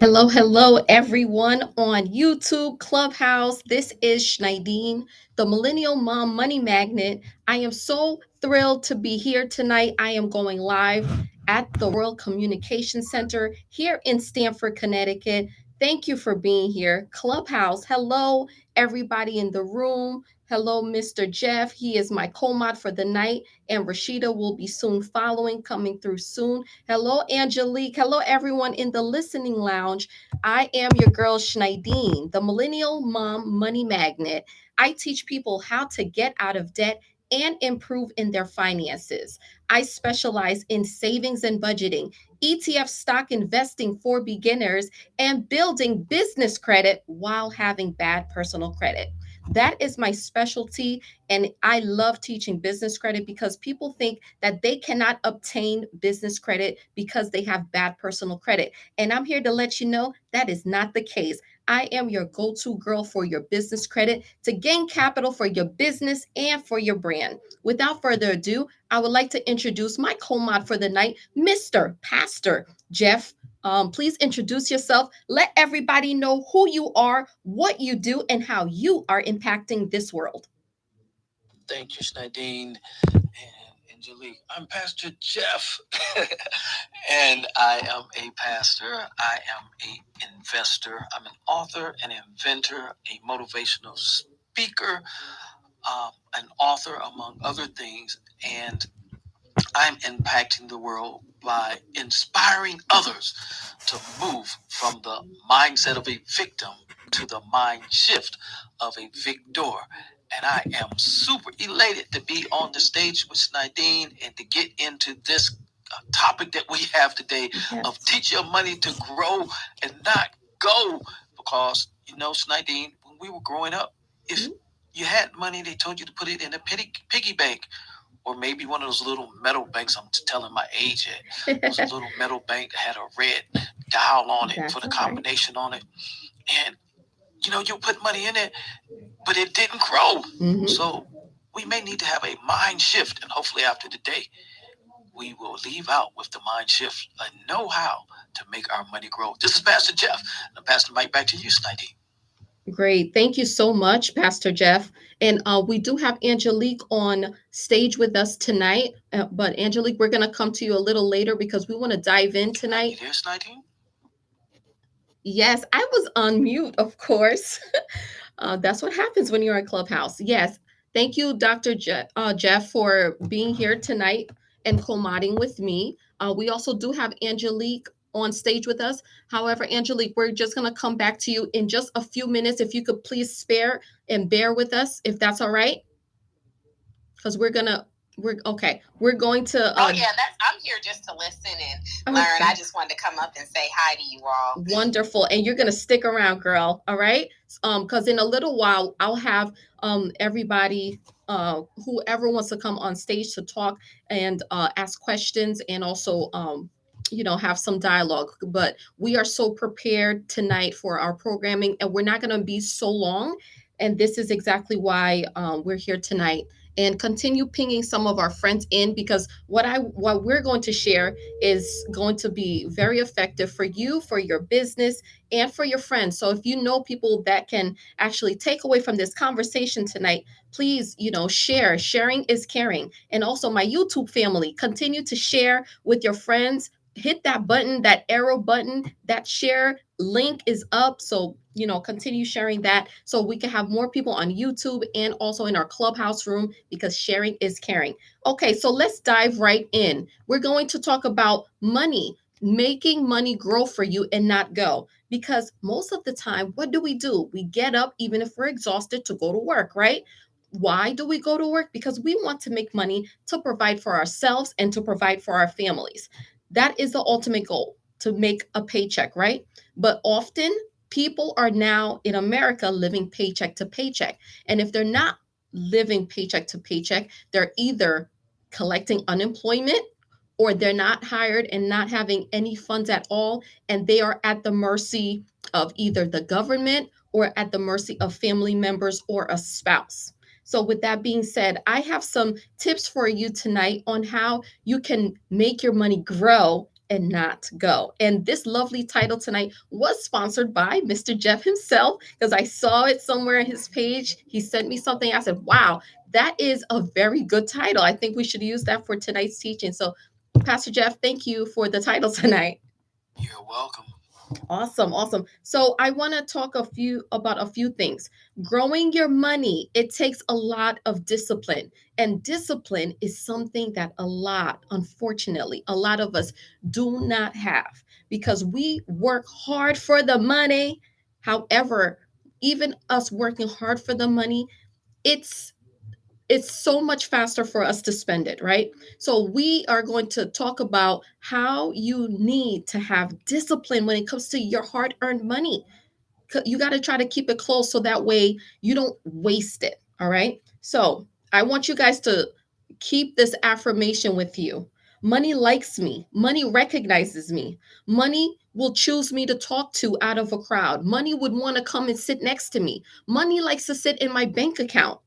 Hello, hello, everyone on YouTube, Clubhouse. This is Schneidine, the Millennial Mom Money Magnet. I am so thrilled to be here tonight. I am going live at the World Communication Center here in Stamford, Connecticut. Thank you for being here. Clubhouse, hello, everybody in the room. Hello, Mr. Jeff. He is my co-mod for the night, and Rashida will be soon following, coming through soon. Hello, Angelique. Hello, everyone in the listening lounge. I am your girl, Schneidine, the Millennial Mom Money Magnet. I teach people how to get out of debt and improve in their finances. I specialize in savings and budgeting, ETF stock investing for beginners, and building business credit while having bad personal credit. That is my specialty, and I love teaching business credit because people think that they cannot obtain business credit because they have bad personal credit. And I'm here to let you know that is not the case. I am your go to girl for your business credit to gain capital for your business and for your brand. Without further ado, I would like to introduce my co mod for the night, Mr. Pastor Jeff. Please introduce yourself. Let everybody know who you are, what you do, and how you are impacting this world. Thank you, Nadine and Angelique. I'm Pastor Jeff, and I am a pastor. I am an investor. I'm an author, an inventor, a motivational speaker, an author, among other things. And I'm impacting the world by inspiring others to move from the mindset of a victim to the mind shift of a victor. And I am super elated to be on the stage with Nadine and to get into this topic that we have today of teach your money to grow and not go. Because, Nadine, when we were growing up, if you had money, they told you to put it in a piggy bank, or maybe one of those little metal banks. I'm telling my age yet. It was a little metal bank that had a red dial on it for the combination on it. And, you put money in it, but it didn't grow. Mm-hmm. So we may need to have a mind shift. And hopefully after the day, we will leave out with the mind shift and know how to make our money grow. This is Pastor Jeff. And I'm passing the mic back to you, Snidey. Great. Thank you so much, Pastor Jeff. And we do have Angelique on stage with us tonight. But Angelique, we're going to come to you a little later because we want to dive in tonight. Are you there, Snidey? Yes, I was on mute, of course. That's what happens when you're in Clubhouse. Yes. Thank you, Dr. Jeff, for being here tonight and co-modding with me. We also do have Angelique on stage with us. However, Angelique, we're just going to come back to you in just a few minutes. If you could please spare and bear with us, if that's all right. Because we're going to We're going to. I'm here just to listen and learn. I just wanted to come up and say hi to you all. Wonderful, and you're gonna stick around, girl. All right, because in a little while I'll have everybody, whoever wants to come on stage to talk and ask questions, and also have some dialogue. But we are so prepared tonight for our programming, and we're not gonna be so long. And this is exactly why we're here tonight, and continue pinging some of our friends in, because what we're going to share is going to be very effective for you, for your business, and for your friends. So if you know people that can actually take away from this conversation tonight, please, share. Sharing is caring. And also my YouTube family, continue to share with your friends. Hit that button, that arrow button, that share link is up. So, continue sharing that so we can have more people on YouTube and also in our Clubhouse room, because sharing is caring. Okay, so let's dive right in. We're going to talk about money, making money grow for you and not go. Because most of the time, what do? We get up, even if we're exhausted, to go to work, right? Why do we go to work? Because we want to make money to provide for ourselves and to provide for our families. That is the ultimate goal, to make a paycheck, right? But often people are now in America living paycheck to paycheck. And if they're not living paycheck to paycheck, they're either collecting unemployment, or they're not hired and not having any funds at all. And they are at the mercy of either the government or at the mercy of family members or a spouse. So, with that being said, I have some tips for you tonight on how you can make your money grow and not go. And this lovely title tonight was sponsored by Mr. Jeff himself because I saw it somewhere on his page. He sent me something. I said, wow, that is a very good title. I think we should use that for tonight's teaching. So, Pastor Jeff, thank you for the title tonight. You're welcome. Awesome, awesome. So I want to talk about a few things. Growing your money, it takes a lot of discipline. And discipline is something that unfortunately, a lot of us do not have because we work hard for the money. However, even us working hard for the money, it's it's so much faster for us to spend it, right? So we are going to talk about how you need to have discipline when it comes to your hard-earned money. You got to try to keep it close so that way you don't waste it, all right? So, I want you guys to keep this affirmation with you. Money likes me. Money recognizes me. Money will choose me to talk to out of a crowd. Money would want to come and sit next to me. Money likes to sit in my bank account.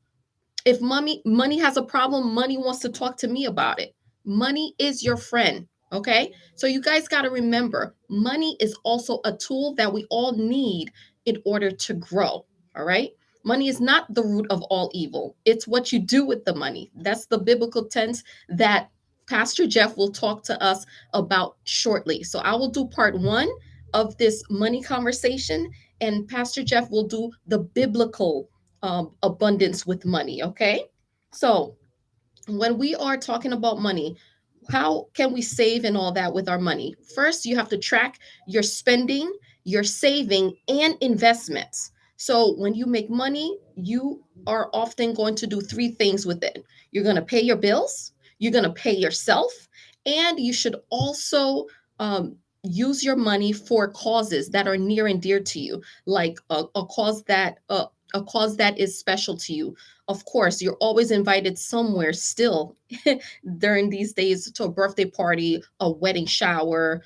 If money has a problem, money wants to talk to me about it. Money is your friend, okay? So you guys got to remember, money is also a tool that we all need in order to grow, all right? Money is not the root of all evil. It's what you do with the money. That's the biblical tense that Pastor Jeff will talk to us about shortly. So I will do part 1 of this money conversation, and Pastor Jeff will do the biblical abundance with money. Okay. So when we are talking about money, how can we save and all that with our money? First, you have to track your spending, your saving, and investments. So when you make money, you are often going to do 3 things with it. You're going to pay your bills, you're going to pay yourself, and you should also use your money for causes that are near and dear to you, like a cause that is special to you. Of course, you're always invited somewhere still during these days to a birthday party, a wedding shower,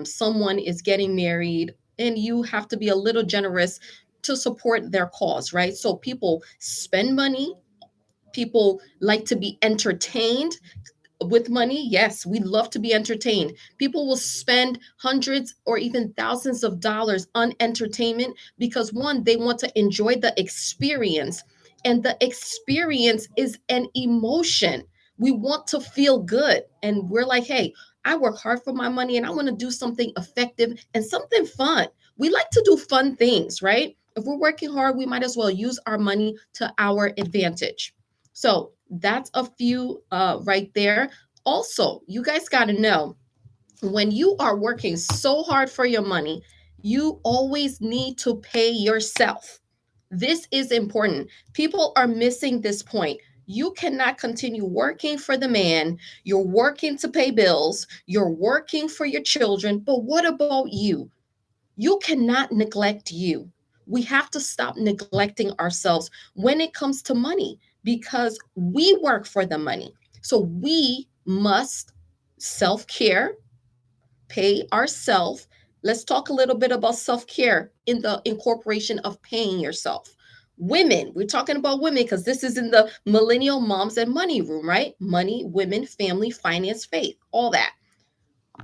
someone is getting married, and you have to be a little generous to support their cause, right? So people spend money, people like to be entertained with money. Yes, we love to be entertained. People will spend hundreds or even thousands of dollars on entertainment because one, they want to enjoy the experience, and the experience is an emotion. We want to feel good, and we're like, hey, I work hard for my money and I want to do something effective and something fun. We like to do fun things, right? If we're working hard, we might as well use our money to our advantage. So that's a few right there. Also, you guys got to know, when you are working so hard for your money, you always need to pay yourself. This is important. People are missing this point. You cannot continue working for the man. You're working to pay bills. You're working for your children. But what about you? You cannot neglect you. We have to stop neglecting ourselves when it comes to money because we work for the money. So we must self care, pay ourselves. Let's talk a little bit about self care in the incorporation of paying yourself. Women, we're talking about women because this is in the millennial moms and money room, right? Money, women, family, finance, faith, all that.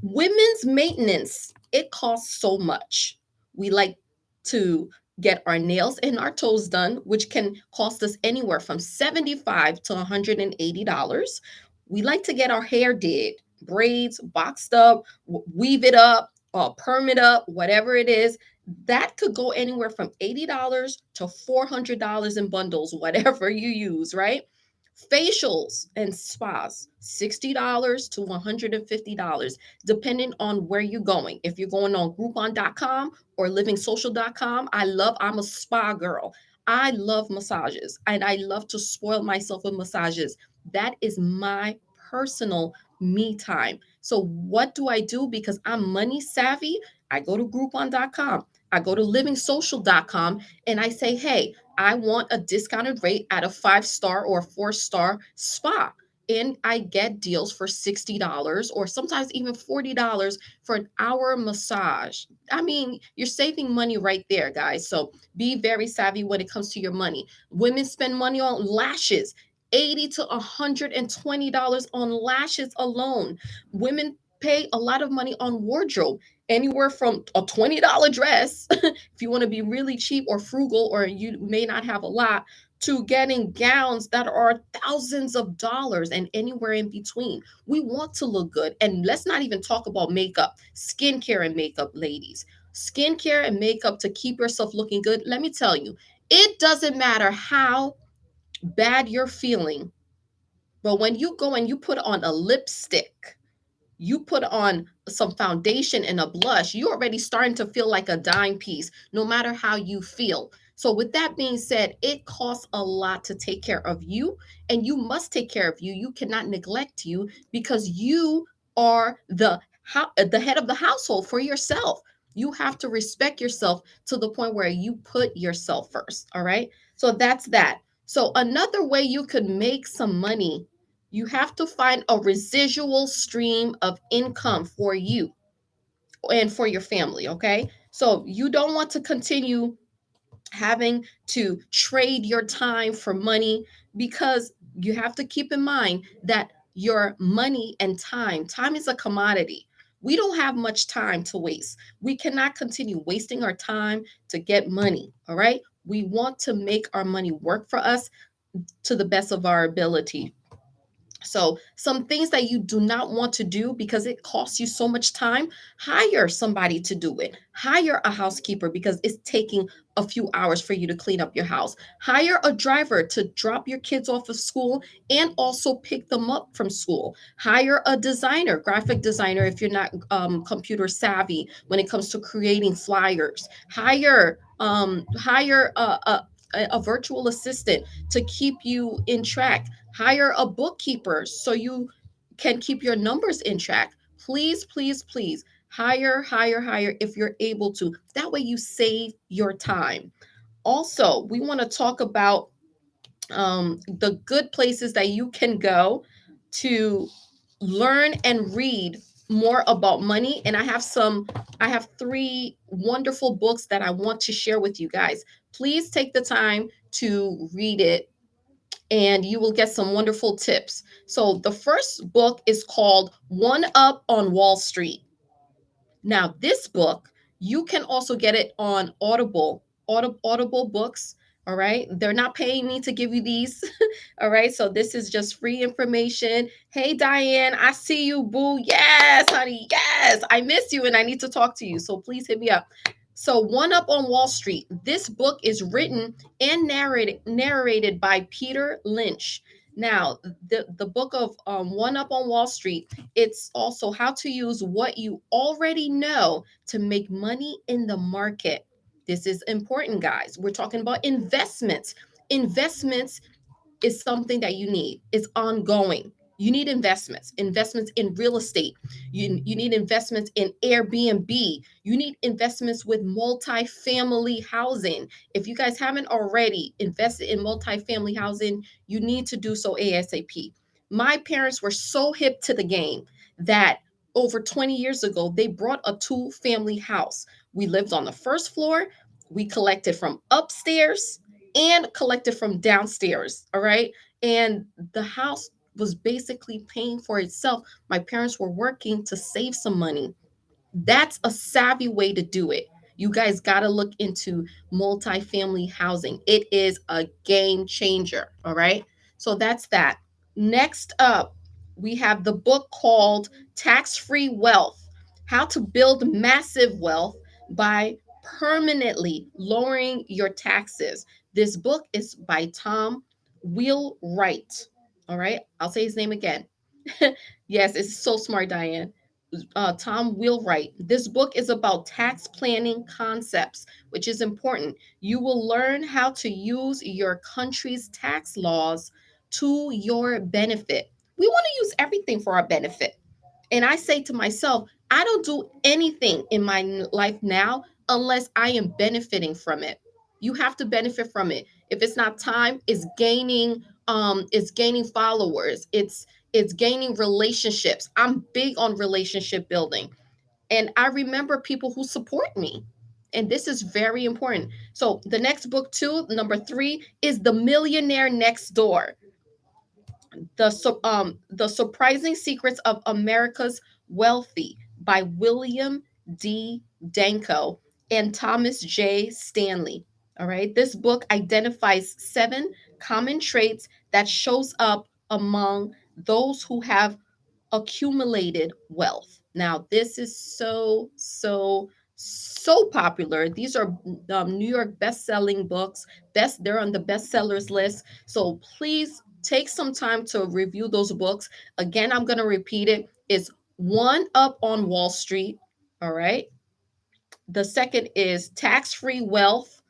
Women's maintenance, it costs so much. We like to get our nails and our toes done, which can cost us anywhere from $75 to $180. We like to get our hair did, braids, boxed up, weave it up, perm it up, whatever it is. That could go anywhere from $80 to $400 in bundles, whatever you use, right? Facials and spas, $60 to $150, depending on where you're going. If you're going on Groupon.com or LivingSocial.com, I'm a spa girl. I love massages and I love to spoil myself with massages. That is my personal me time. So, what do I do? Because I'm money savvy, I go to Groupon.com, I go to LivingSocial.com, and I say, hey, I want a discounted rate at a 5-star or 4-star spa. And I get deals for $60 or sometimes even $40 for an hour massage. I mean, you're saving money right there, guys. So be very savvy when it comes to your money. Women spend money on lashes, $80 to $120 on lashes alone. Women pay a lot of money on wardrobe, anywhere from a $20 dress, if you want to be really cheap or frugal, or you may not have a lot, to getting gowns that are thousands of dollars and anywhere in between. We want to look good. And let's not even talk about makeup, skincare and makeup, ladies. Skincare and makeup to keep yourself looking good. Let me tell you, it doesn't matter how bad you're feeling, but when you go and you put on a lipstick, you put on some foundation and a blush, you're already starting to feel like a dime piece, no matter how you feel. So, with that being said, it costs a lot to take care of you, and you must take care of you. You cannot neglect you because you are the head of the household for yourself. You have to respect yourself to the point where you put yourself first. All right. So, that's that. So, another way you could make some money, you have to find a residual stream of income for you and for your family, okay? So you don't want to continue having to trade your time for money, because you have to keep in mind that your money and time is a commodity. We don't have much time to waste. We cannot continue wasting our time to get money, all right? We want to make our money work for us to the best of our ability. So, some things that you do not want to do because it costs you so much time, hire somebody to do it. Hire a housekeeper because it's taking a few hours for you to clean up your house. Hire a driver to drop your kids off of school and also pick them up from school. Hire a designer, graphic designer, if you're not computer savvy when it comes to creating flyers. Hire a virtual assistant to keep you in track. Hire a bookkeeper so you can keep your numbers in track. Please, please, please hire if you're able to. That way you save your time. Also, we want to talk about the good places that you can go to learn and read more about money. And I have three wonderful books that I want to share with you guys. Please take the time to read it, and you will get some wonderful tips. So, the first book is called One Up on Wall Street. Now, this book, you can also get it on Audible books. All right. They're not paying me to give you these. All right. So this is just free information. Hey, Diane, I see you, boo. Yes, honey. Yes. I miss you and I need to talk to you. So please hit me up. So, One Up on Wall Street. This book is written and narrated by Peter Lynch. Now, the book of One Up on Wall Street, it's also how to use what you already know to make money in the market. This is important, guys. We're talking about investments. Investments is something that you need. It's ongoing. You need investments in real estate. You need investments in Airbnb. You need investments with multifamily housing. If you guys haven't already invested in multifamily housing, you need to do so ASAP. My parents were so hip to the game that over 20 years ago, they brought a two-family house. We lived on the first floor. We collected from upstairs and collected from downstairs. All right. And the house was basically paying for itself. My parents were working to save some money. That's a savvy way to do it. You guys got to look into multifamily housing. It is a game changer. All right. So that's that. Next up, we have the book called Tax Free Wealth: How to Build Massive Wealth by Permanently Lowering Your Taxes. This book is by Tom Wheelwright. All right. I'll say his name again. Yes, it's so smart, Diane. Tom Wheelwright. This book is about tax planning concepts, which is important. You will learn how to use your country's tax laws to your benefit. We want to use everything for our benefit. And I say to myself, I don't do anything in my life now unless I am benefiting from it. You have to benefit from it. If it's not time, it's gaining followers. It's gaining relationships. I'm big on relationship building. And I remember people who support me. And this is very important. So the next book, too, number 3, is The Millionaire Next Door: The Surprising Secrets of America's Wealthy by William D. Danko and Thomas J. Stanley. All right. This book identifies 7 common traits that shows up among those who have accumulated wealth. Now, this is so popular. These are New York best-selling books. They're on the bestsellers list. So please take some time to review those books. Again, I'm going to repeat it. It's One Up on Wall Street. All right. The second is Tax-Free Wealth.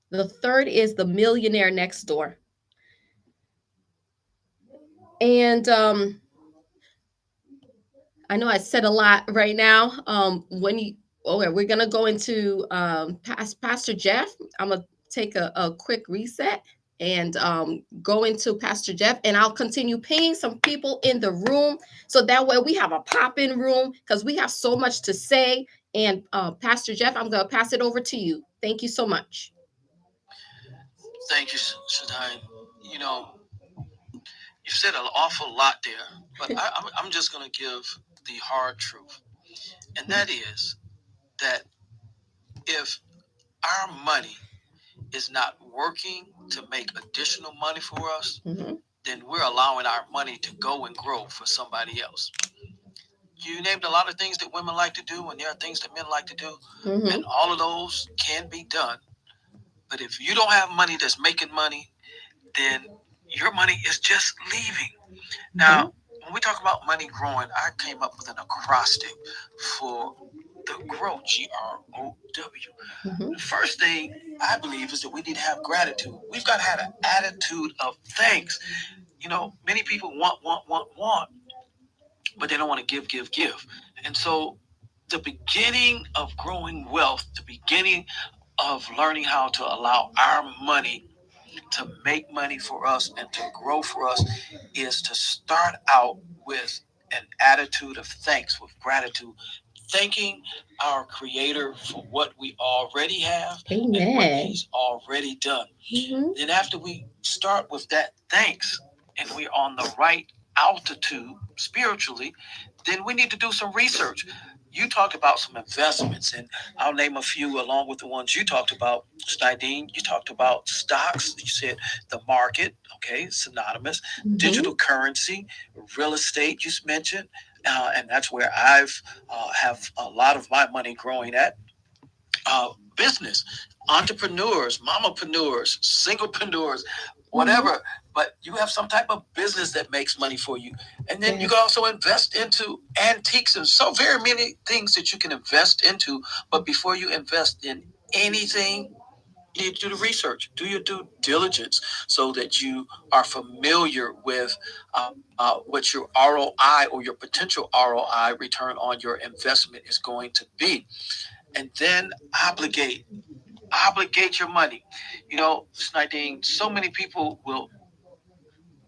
The third is The Millionaire Next Door. And I know I said a lot right now. We're gonna go into Pastor Jeff. I'm gonna take a quick reset and go into Pastor Jeff, and I'll continue pinging some people in the room so that way we have a pop-in room because we have so much to say. And Pastor Jeff, I'm gonna pass it over to you. Thank you so much. Thank you, Shadine. You know, you've said an awful lot there, but I'm just going to give the hard truth. And that is that if our money is not working to make additional money for us, then we're allowing our money to go and grow for somebody else. You named a lot of things that women like to do, and there are things that men like to do, and all of those can be done. But if you don't have money that's making money, then your money is just leaving. Now, when we talk about money growing, I came up with an acrostic for the GROW, GROW. The first thing I believe is that we need to have gratitude. We've got to have an attitude of thanks. You know, many people want, but they don't want to give. And so the beginning of growing wealth, the beginning of learning how to allow our money to make money for us and to grow for us is to start out with an attitude of thanks, with gratitude, thanking our Creator for what we already have. Amen. And what He's already done. Then after we start with that thanks and we're on the right altitude spiritually, then we need to do some research. You talked about some investments, and I'll name a few along with the ones you talked about, Snidine. You talked about stocks. You said the market, okay, synonymous. Digital currency, real estate, you mentioned, and that's where I've have a lot of my money growing at. Business, entrepreneurs, mamapreneurs, singlepreneurs, whatever. But you have some type of business that makes money for you. And then you can also invest into antiques and so very many things that you can invest into. But before you invest in anything, you need to do the research, do your due diligence so that you are familiar with what your ROI or your potential ROI, return on your investment, is going to be. And then obligate your money. You know, Snidine, so many people will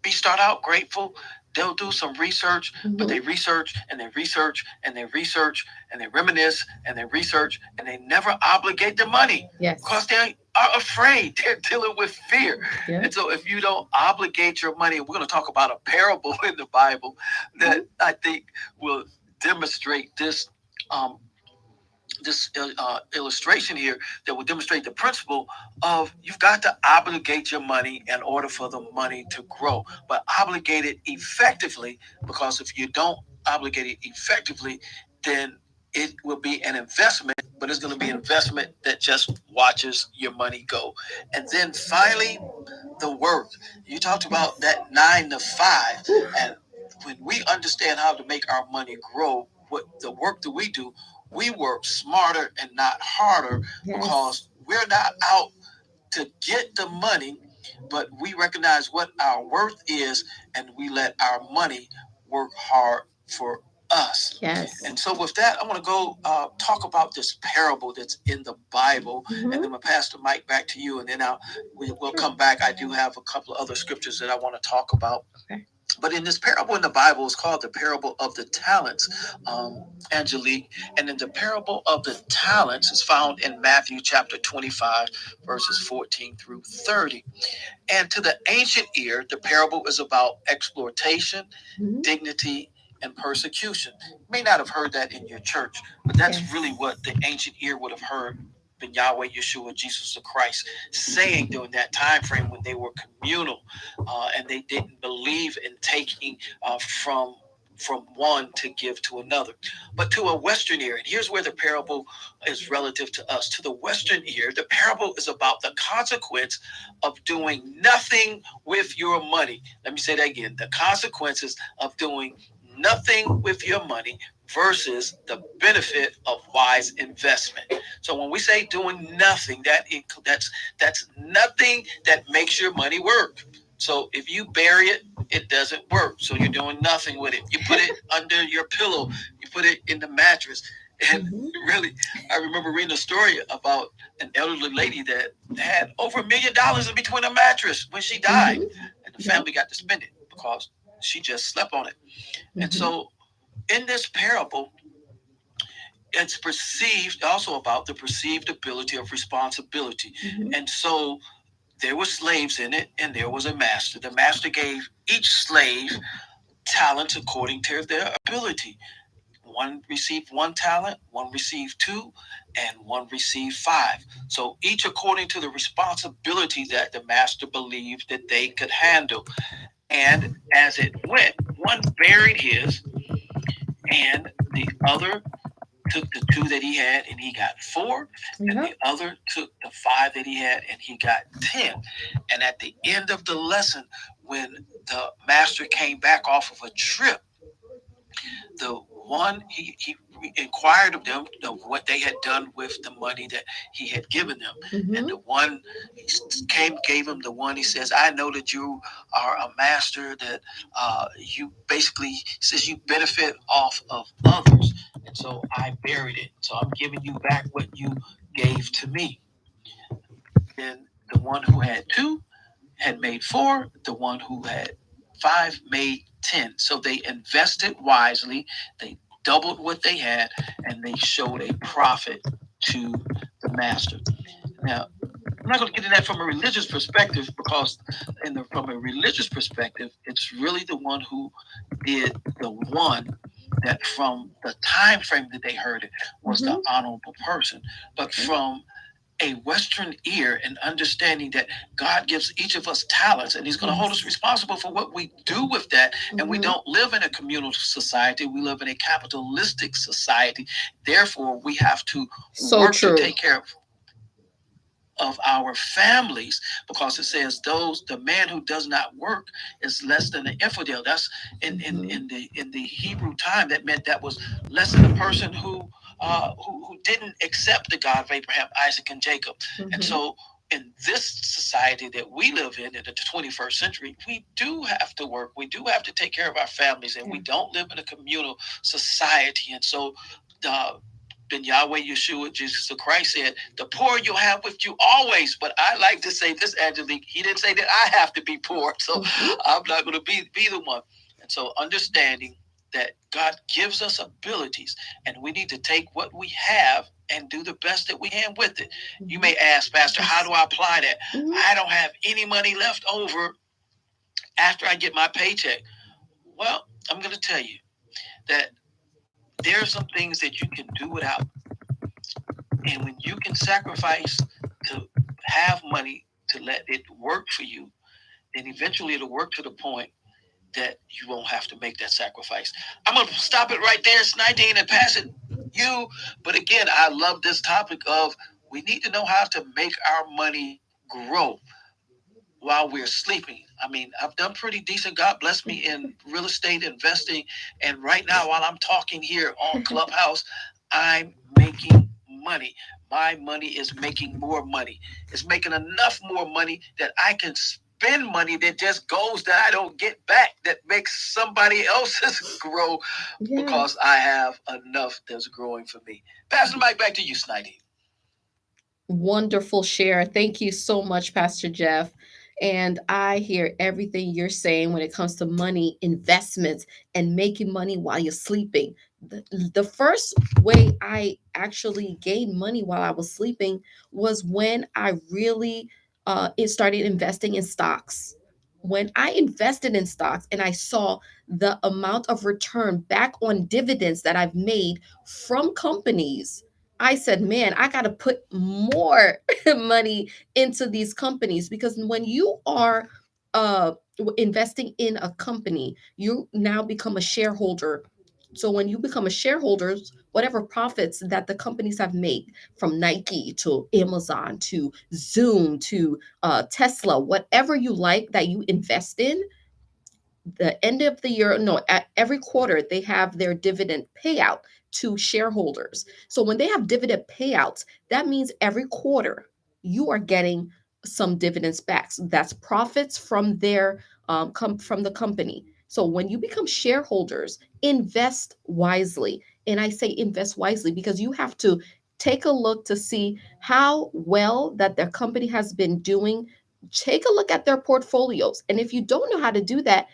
start out grateful. They'll do some research, but they research and they research and they research and they reminisce and they research and they never obligate their money. Yes. Because they are afraid. They're dealing with fear. Yeah. And so if you don't obligate your money, we're going to talk about a parable in the Bible that I think will demonstrate this illustration here that will demonstrate the principle of you've got to obligate your money in order for the money to grow, but obligate it effectively, because if you don't obligate it effectively, then it will be an investment, but it's going to be an investment that just watches your money go. And then finally, the work. You talked about that 9 to 5, and when we understand how to make our money grow, what the work that we do, we work smarter and not harder. Yes. Because we're not out to get the money, but we recognize what our worth is, and we let our money work hard for us. Yes. And so with that, I want to go talk about this parable that's in the Bible, and then we'll pass the mic back to you, and then we'll come back. I do have a couple of other scriptures that I want to talk about. Okay. But in this parable in the Bible, it's called the parable of the talents, Angelique. And in the parable of the talents is found in Matthew chapter 25, verses 14 through 30. And to the ancient ear, the parable is about exploitation, dignity, and persecution. You may not have heard that in your church, but that's Yes. really what the ancient ear would have heard Ben Yahweh Yeshua Jesus the Christ saying during that time frame when they were communal and they didn't believe in taking from one to give to another. But to a Western ear, and here's where the parable is relative to us. To the Western ear, the parable is about the consequence of doing nothing with your money. Let me say that again. The consequences of doing nothing with your money versus the benefit of wise investment. So when we say doing nothing, that's nothing that makes your money work. So if you bury it, it doesn't work. So you're doing nothing with it. You put it under your pillow, you put it in the mattress. And really, I remember reading a story about an elderly lady that had over $1 million in between a mattress when she died. And the family got to spend it because she just slept on it. And so in this parable, it's perceived also about the perceived ability of responsibility. And so there were slaves in it, and there was a master. The master gave each slave talents according to their ability. One received 1 talent, one received 2, and one received 5. So each according to the responsibility that the master believed that they could handle. And as it went, one buried his, and the other took the 2 that he had and he got 4, and the other took the 5 that he had and he got 10. And at the end of the lesson, when the master came back off of a trip, the one he inquired of them of what they had done with the money that he had given them. And the one he gave him the one, he says, I know that you are a master, that you basically says you benefit off of others, and so I buried it, so I'm giving you back what you gave to me. Then the one who had 2 had made 4, the one who had 5 made 10. So they invested wisely, they doubled what they had, and they showed a profit to the master. Now, I'm not going to get into that from a religious perspective, because from a religious perspective, it's really the one who did the one that from the time frame that they heard it was the honorable person. But from a Western ear and understanding that God gives each of us talents, and he's going to hold us responsible for what we do with that. And we don't live in a communal society. We live in a capitalistic society. Therefore, we have to work to take care of our families, because it says the man who does not work is less than an infidel. That's in the Hebrew time, that meant that was less than a person who didn't accept the God of Abraham, Isaac, and Jacob. And so in this society that we live in the 21st century, we do have to work. We do have to take care of our families, and we don't live in a communal society. And so Ben Yahweh Yeshua Jesus the Christ said, the poor you'll have with you always. But I like to say this, Angelique, he didn't say that I have to be poor, so I'm not going to be the one. And so understanding that God gives us abilities, and we need to take what we have and do the best that we can with it. You may ask, Pastor, how do I apply that? I don't have any money left over after I get my paycheck. Well, I'm going to tell you that there are some things that you can do without. And when you can sacrifice to have money to let it work for you, then eventually it'll work to the point that you won't have to make that sacrifice. I'm going to stop it right there, Snydeen, and pass it you. But again, I love this topic of we need to know how to make our money grow while we're sleeping. I mean, I've done pretty decent. God bless me in real estate investing. And right now, while I'm talking here on Clubhouse, I'm making money. My money is making more money. It's making enough more money that I can spend money that just goes that I don't get back, that makes somebody else's grow because I have enough that's growing for me. Pass the mic back to you, Snidey. Wonderful share. Thank you so much, Pastor Jeff. And I hear everything you're saying when it comes to money, investments, and making money while you're sleeping. The first way I actually gained money while I was sleeping was when I really it started investing in stocks. When I invested in stocks and I saw the amount of return back on dividends that I've made from companies, I said, man, I got to put more money into these companies, because when you are investing in a company, you now become a shareholder. So when you become a shareholder, whatever profits that the companies have made, from Nike to Amazon to Zoom to Tesla, whatever you like that you invest in, the end of the year, no, at every quarter, they have their dividend payout to shareholders. So when they have dividend payouts, that means every quarter you are getting some dividends back. So that's profits from their come from the company. So when you become shareholders, invest wisely. And I say invest wisely because you have to take a look to see how well that their company has been doing. Take a look at their portfolios. And if you don't know how to do that,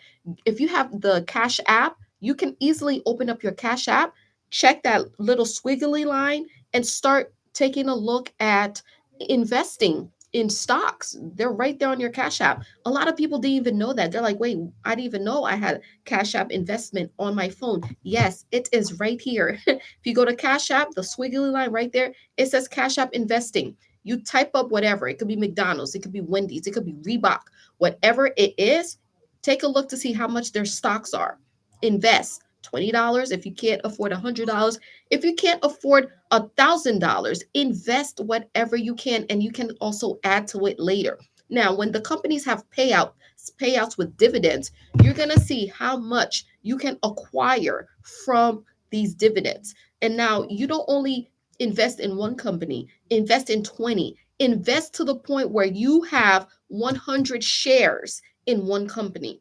if you have the Cash App, you can easily open up your Cash App, check that little squiggly line, and start taking a look at investing in stocks. They're right there on your Cash App. A lot of people didn't even know that. They're like, wait, I didn't even know I had Cash App investment on my phone. Yes, it is right here. If you go to Cash App, the squiggly line right there, it says Cash App investing. You type up whatever. It could be McDonald's, it could be Wendy's, it could be Reebok, whatever it is. Take a look to see how much their stocks are. Invest $20 if you can't afford $100. If you can't afford $1,000, invest whatever you can, and you can also add to it later. Now, when the companies have payouts with dividends, you're gonna see how much you can acquire from these dividends. And now you don't only invest in one company, invest in 20, invest to the point where you have 100 shares in one company.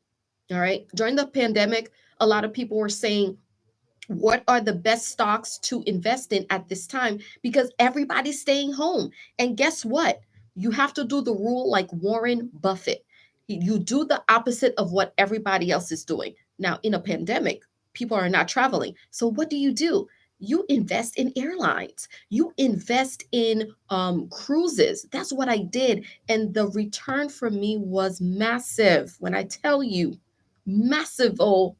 All right. During the pandemic, a lot of people were saying, what are the best stocks to invest in at this time? Because everybody's staying home. And guess what? You have to do the rule like Warren Buffett. You do the opposite of what everybody else is doing. Now, in a pandemic, people are not traveling. So, what do? You invest in airlines. You invest in cruises. That's what I did. And the return for me was massive. When I tell you, massive. Oh,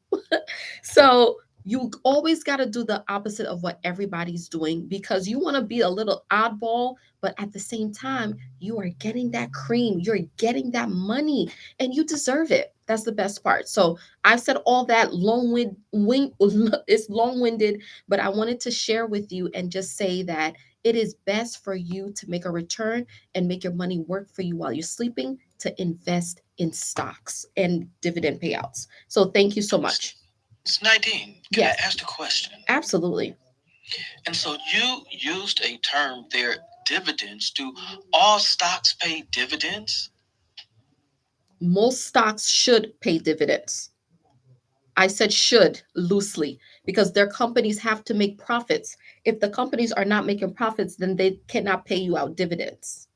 so you always got to do the opposite of what everybody's doing, because you want to be a little oddball, but at the same time, you are getting that cream, you're getting that money, and you deserve it. That's the best part. So I've said all that it's long-winded, but I wanted to share with you and just say that it is best for you to make a return and make your money work for you while you're sleeping, to invest in stocks and dividend payouts. So thank you so much. It's Nadine. Can Yes, I ask a question? absolutely. And so you used a term there, dividends. Do all stocks pay dividends? Most stocks should pay dividends. I said should loosely because their companies have to make profits. If the companies are not making profits, then they cannot pay you out dividends.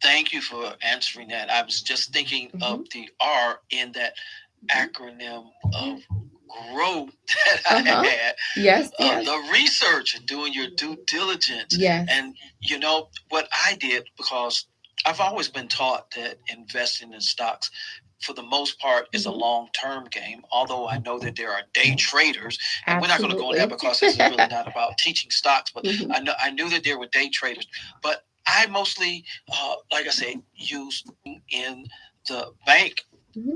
Thank you for answering that. I was just thinking of the R in that acronym of growth that I had. Yes, yes. The research and doing your due diligence. Yes. And you know what I did, because I've always been taught that investing in stocks, for the most part, is a long-term game. Although I know that there are day traders, and we're not going to go on that because this is really not about teaching stocks. But I knew that there were day traders. But I mostly, like I said, used in the bank,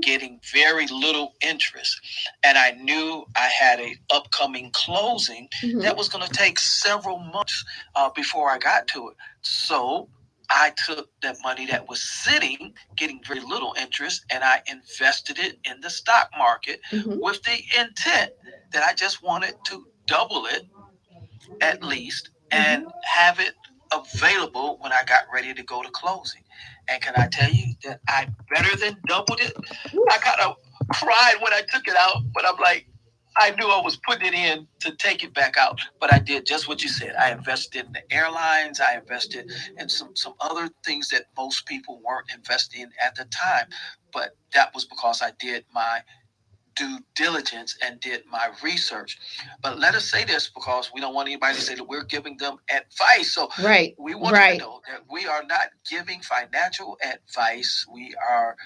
getting very little interest, and I knew I had a upcoming closing that was going to take several months before I got to it. So I took that money that was sitting, getting very little interest, and I invested it in the stock market with the intent that I just wanted to double it at least and have it available when I got ready to go to closing. And can I tell you that I better than doubled it? I kind of cried when I took it out, but I'm like, I knew I was putting it in to take it back out. But I did just what you said. I invested in the airlines. I invested in some other things that most people weren't investing in at the time. But that was because I did my due diligence and did my research. But let us say this because we don't want anybody to say that we're giving them advice. So Right. we want you to know that we are not giving financial advice. We are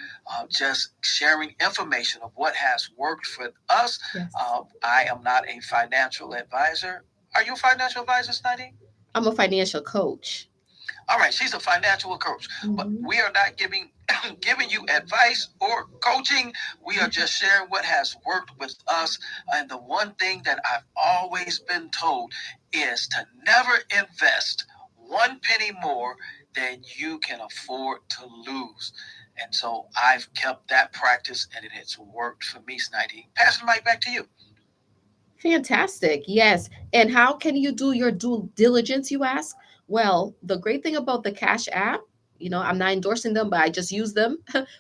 just sharing information of what has worked for us. Yes. I am not a financial advisor. Are you a financial advisor, Nadine? I'm a financial coach. All right, she's a financial coach, but we are not giving you advice or coaching. We are just sharing what has worked with us. And the one thing that I've always been told is to never invest one penny more than you can afford to lose. And so I've kept that practice, and it has worked for me, Snidey. Pass the mic back to you. Fantastic. Yes. And how can you do your due diligence, you ask? Well, the great thing about the Cash App, I'm not endorsing them, but I just use them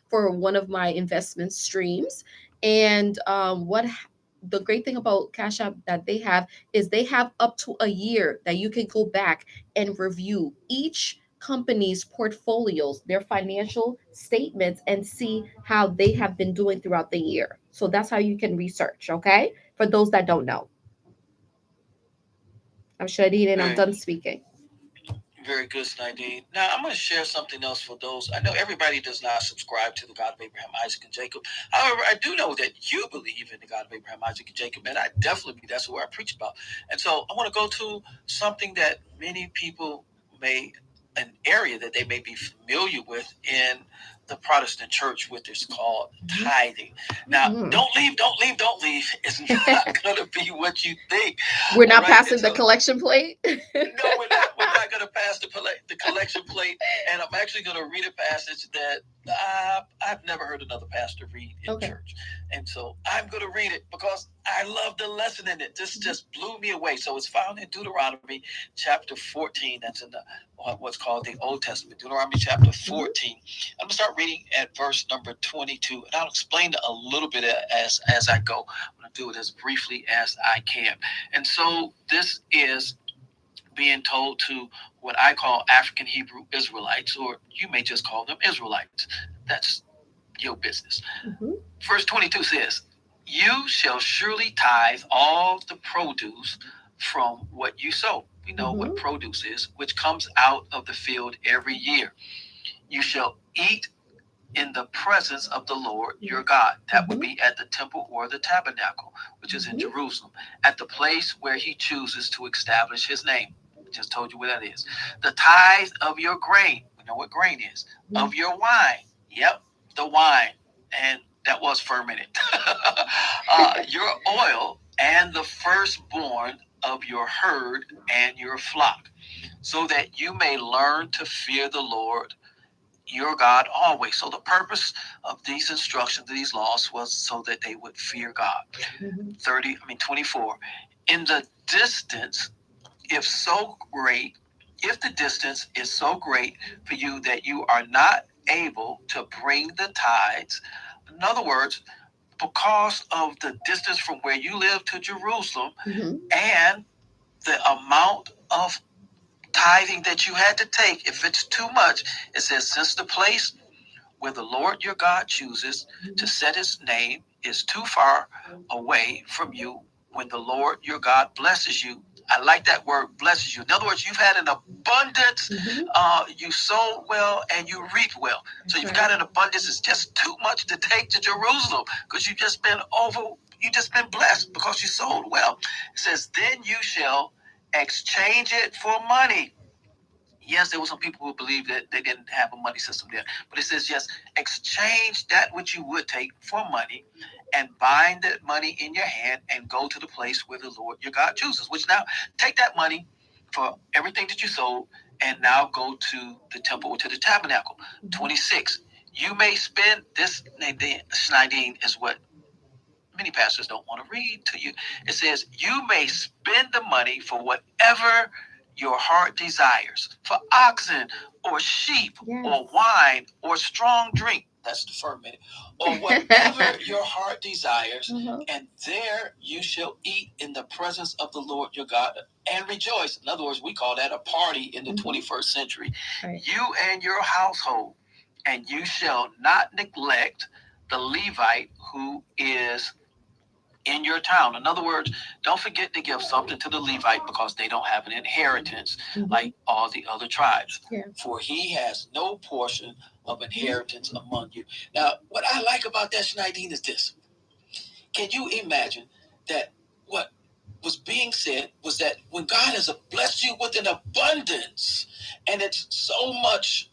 for one of my investment streams. And the great thing about Cash App that they have is they have up to a year that you can go back and review each company's portfolios, their financial statements, and see how they have been doing throughout the year. So that's how you can research, okay? For those that don't know. I'm Shadeen and I'm done speaking. Very good, Nadine. Now, I'm going to share something else for those. I know everybody does not subscribe to the God of Abraham, Isaac, and Jacob. However, I do know that you believe in the God of Abraham, Isaac, and Jacob, and I definitely believe that's what I preach about. And so I want to go to something that many people an area that they may be familiar with in the Protestant church, which is called tithing. Now, don't leave. It's not going to be what you think. We're not passing the collection plate. No, we're not. We're not going to pass the collection plate. And I'm actually going to read a passage that I've never heard another pastor read in church. And so I'm going to read it because I love the lesson in it. This just blew me away. So it's found in Deuteronomy chapter 14. That's in what's called the Old Testament. Deuteronomy chapter 14. I'm going to start reading at verse number 22. And I'll explain a little bit as I go. I'm going to do it as briefly as I can. And so this is being told to what I call African Hebrew Israelites, or you may just call them Israelites. That's your business. Verse 22 says, "You shall surely tithe all the produce from what you sow." We know what produce is, which comes out of the field every year. "You shall eat in the presence of the Lord your God." That would be at the temple or the tabernacle, which is in Jerusalem, at the place where he chooses to establish his name. I just told you what that is. "The tithe of your grain," we know what grain is, "of your wine," yep, the wine, and that was fermented, "your oil, and the firstborn of your herd and your flock, so that you may learn to fear the Lord your God always." So the purpose of these instructions, these laws, was so that they would fear God. 24. "In the distance, if the distance is so great for you that you are not able to bring the tithes," in other words, because of the distance from where you live to Jerusalem and the amount of tithing that you had to take, if it's too much, it says, "Since the place where the Lord your God chooses to set his name is too far away from you, when the Lord your God blesses you." I like that word, blesses you. In other words, you've had an abundance. You sow well and you reap well. So you've got an abundance. It's just too much to take to Jerusalem because you've just been blessed because you sold well. It says, "Then you shall exchange it for money." Yes, there were some people who believed that they didn't have a money system there. But it says, yes, exchange that which you would take for money and bind that money in your hand and go to the place where the Lord your God chooses. Which now, take that money for everything that you sold and now go to the temple or to the tabernacle. 26. You may spend this, Nadine, is what many pastors don't want to read to you. It says, "You may spend the money for whatever your heart desires, for oxen or sheep or wine or strong drink." That's the fermented. "Or whatever your heart desires, and there you shall eat in the presence of the Lord your God and rejoice." In other words, we call that a party in the 21st century. "You and your household, and you shall not neglect the Levite who is in your town. In other words, don't forget to give something to the Levite because they don't have an inheritance like all the other tribes. Yeah. For he has no portion of inheritance among you. Now, what I like about that, Schneidine, is this. Can you imagine that what was being said was that when God has blessed you with an abundance, and it's so much,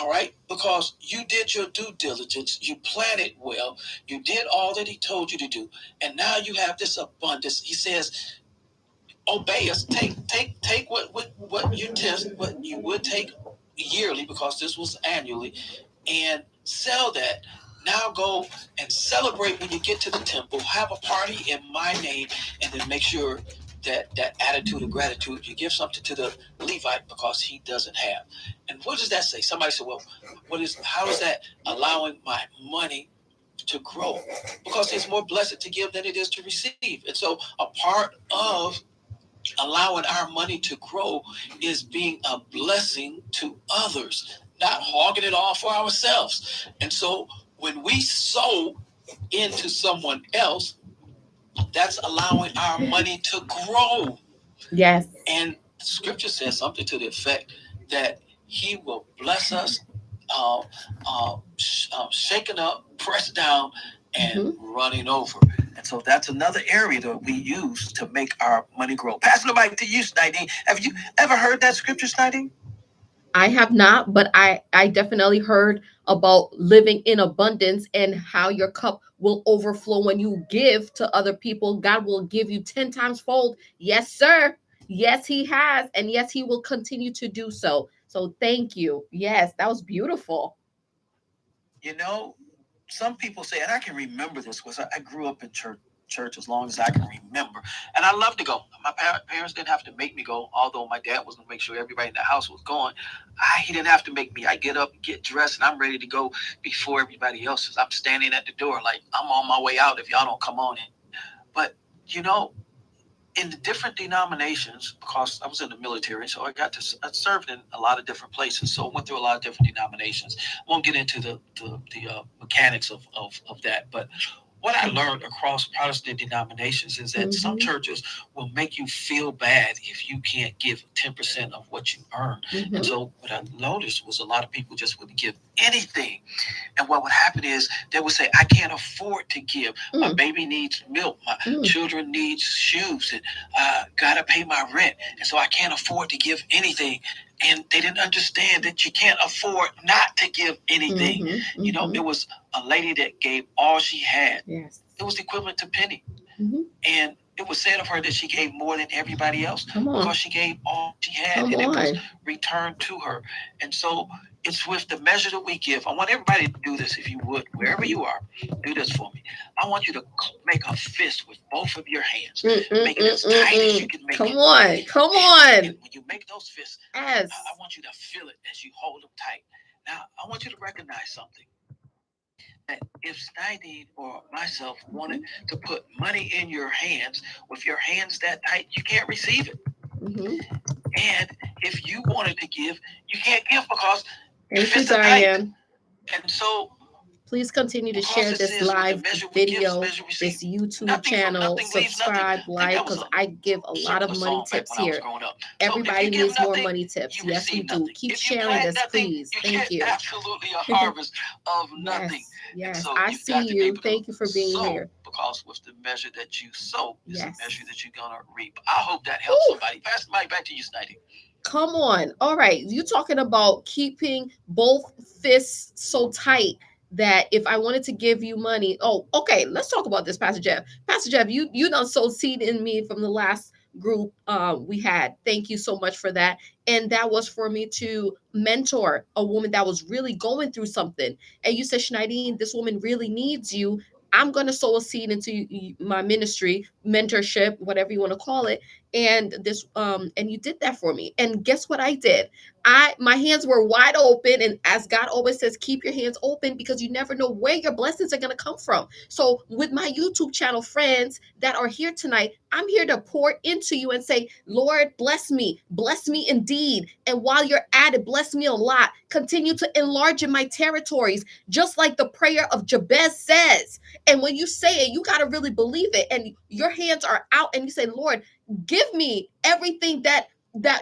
all right, because you did your due diligence, you planted well, you did all that he told you to do, and now you have this abundance. He says, obey us, take what you test, what you would take yearly, because this was annually, and sell that. Now go and celebrate when you get to the temple. Have a party in my name, and then make sure that attitude of gratitude, you give something to the Levite because he doesn't have. And what does that say? Somebody said, well, how is that allowing my money to grow? Because it's more blessed to give than it is to receive. And so a part of allowing our money to grow is being a blessing to others, not hogging it all for ourselves. And so when we sow into someone else, that's allowing our money to grow. Yes. And scripture says something to the effect that he will bless us, shaken up, pressed down, and running over. And so that's another area that we use to make our money grow. Passing the mic to you, Sniding. Have you ever heard that scripture, Sniding? I have not, but I definitely heard about living in abundance and how your cup will overflow when you give to other people. God will give you 10 times fold. Yes, sir. Yes, he has. And yes, he will continue to do so. So thank you. Yes, that was beautiful. You know, some people say, and I can remember this because I grew up in church as long as I can remember. And I love to go. My parents didn't have to make me go, although my dad was going to make sure everybody in the house was going. He didn't have to make me. I get up, get dressed, and I'm ready to go before everybody else is. I'm standing at the door like I'm on my way out if y'all don't come on in. But, in the different denominations, because I was in the military, so I served in a lot of different places. So I went through a lot of different denominations. I won't get into the mechanics of that, but what I learned across Protestant denominations is that some churches will make you feel bad if you can't give 10% of what you earn. And so what I noticed was a lot of people just wouldn't give anything. And what would happen is they would say, I can't afford to give. My baby needs milk. My children need shoes. And got to pay my rent. And so I can't afford to give anything. And they didn't understand that you can't afford not to give anything. It was a lady that gave all she had. Yes. It was equivalent to Penny. And it was said of her that she gave more than everybody else because she gave all she had, and it was returned to her. And so it's with the measure that we give. I want everybody to do this, if you would, wherever you are. Do this for me. I want you to make a fist with both of your hands. Make it as tight as you can make it. Come on. And when you make those fists, yes. I want you to feel it as you hold them tight. Now, I want you to recognize something. That if Snidine or myself wanted to put money in your hands, with your hands that tight, you can't receive it. And if you wanted to give, you can't give because your fists are tight. And so please continue to share this live video, this YouTube channel, subscribe, like, because I give a lot of money tips here. Everybody needs more money tips. Yes, we do. Keep sharing this, please. Thank you. Absolutely a harvest of nothing. Yes, I see you. Thank you for being here. Because with the measure that you sow is the measure that you're going to reap. I hope that helps somebody. Pass the mic back to you, Sniding. Come on. All right. You talking about keeping both fists so tight that if I wanted to give you money, okay, let's talk about this, Pastor Jeff. Pastor Jeff, you done sowed seed in me from the last group we had. Thank you so much for that. And that was for me to mentor a woman that was really going through something. And you said, Schneidine, this woman really needs you. I'm going to sow a seed into my ministry, mentorship, whatever you want to call it. And and you did that for me. And guess what I did? My hands were wide open. And as God always says, keep your hands open because you never know where your blessings are going to come from. So with my YouTube channel friends that are here tonight, I'm here to pour into you and say, Lord, bless me indeed. And while you're at it, bless me a lot. Continue to enlarge in my territories, just like the prayer of Jabez says. And when you say it, you got to really believe it. And your hands are out and you say, Lord, give me everything that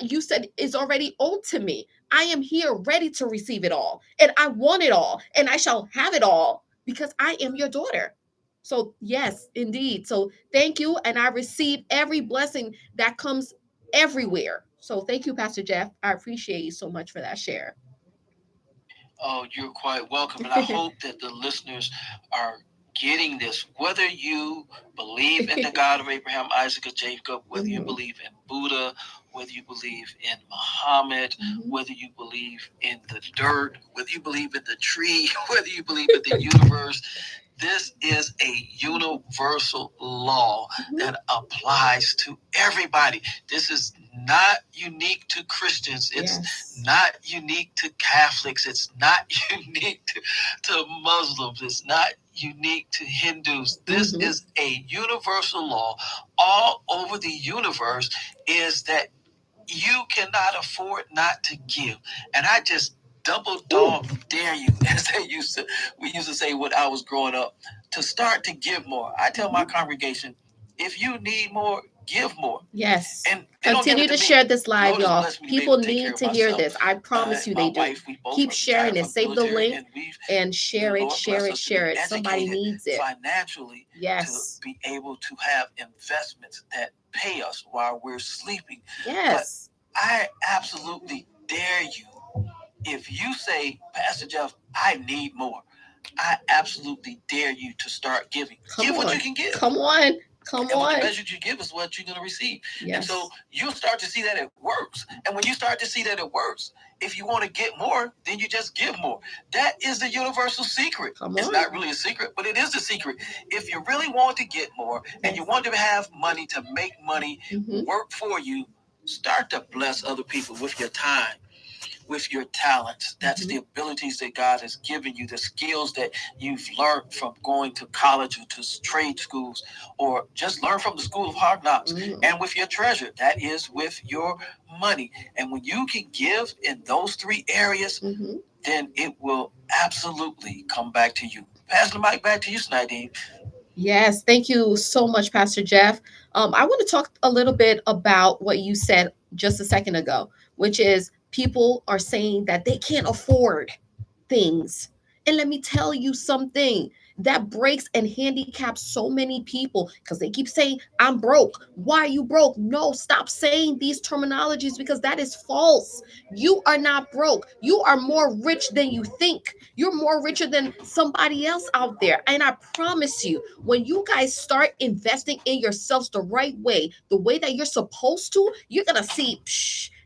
you said is already owed to me. I am here ready to receive it all. And I want it all. And I shall have it all because I am your daughter. So, yes, indeed. So, thank you. And I receive every blessing that comes everywhere. So, thank you, Pastor Jeff. I appreciate you so much for that share. Oh, you're quite welcome. And I hope that the listeners are getting this. Whether you believe in the God of Abraham, Isaac, or Jacob, whether you believe in Buddha, whether you believe in Muhammad, whether you believe in the dirt, whether you believe in the tree, whether you believe in the universe, this is a universal law that applies to everybody. This is not unique to Christians. It's not unique to Catholics. It's not unique to Muslims. It's not unique to Hindus. This is a universal law all over the universe, is that you cannot afford not to give. And I just double dog dare you, as we used to say when I was growing up, to start to give more. I tell my congregation, if you need more, give more. Yes. And continue to share this live, y'all. People need to hear this. I promise you they do. Keep sharing it. Save the link and share it, share it, share it. Somebody needs it. Financially, yes, to be able to have investments that pay us while we're sleeping. Yes. But I absolutely dare you. If you say, Pastor Jeff, I need more, I absolutely dare you to start giving. Give what you can give. Come on. And what the measure you give is what you're going to receive. Yes. And so you'll start to see that it works. And when you start to see that it works, if you want to get more, then you just give more. That is the universal secret. It's not really a secret, but it is a secret. If you really want to get more and you want to have money, to make money work for you, start to bless other people with your time, with your talents. That's the abilities that God has given you, the skills that you've learned from going to college or to trade schools, or just learn from the school of hard knocks. And with your treasure, that is with your money. And when you can give in those three areas, then it will absolutely come back to you. Pass the mic back to you, Snydeen. Yes, thank you so much, Pastor Jeff. I want to talk a little bit about what you said just a second ago, which is people are saying that they can't afford things. And let me tell you something that breaks and handicaps so many people because they keep saying, I'm broke. Why are you broke? No, stop saying these terminologies because that is false. You are not broke. You are more rich than you think. You're more richer than somebody else out there. And I promise you, when you guys start investing in yourselves the right way, the way that you're supposed to, you're going to see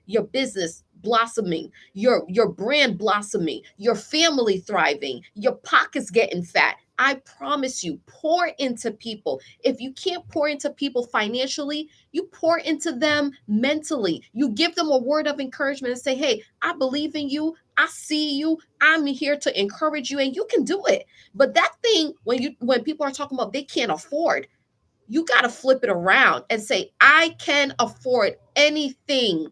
your business blossoming, your brand blossoming, your family thriving, your pockets getting fat. I promise you, pour into people. If you can't pour into people financially, you pour into them mentally. You give them a word of encouragement and say, hey, I believe in you. I see you. I'm here to encourage you and you can do it. But that thing, when people are talking about they can't afford, you got to flip it around and say, I can afford anything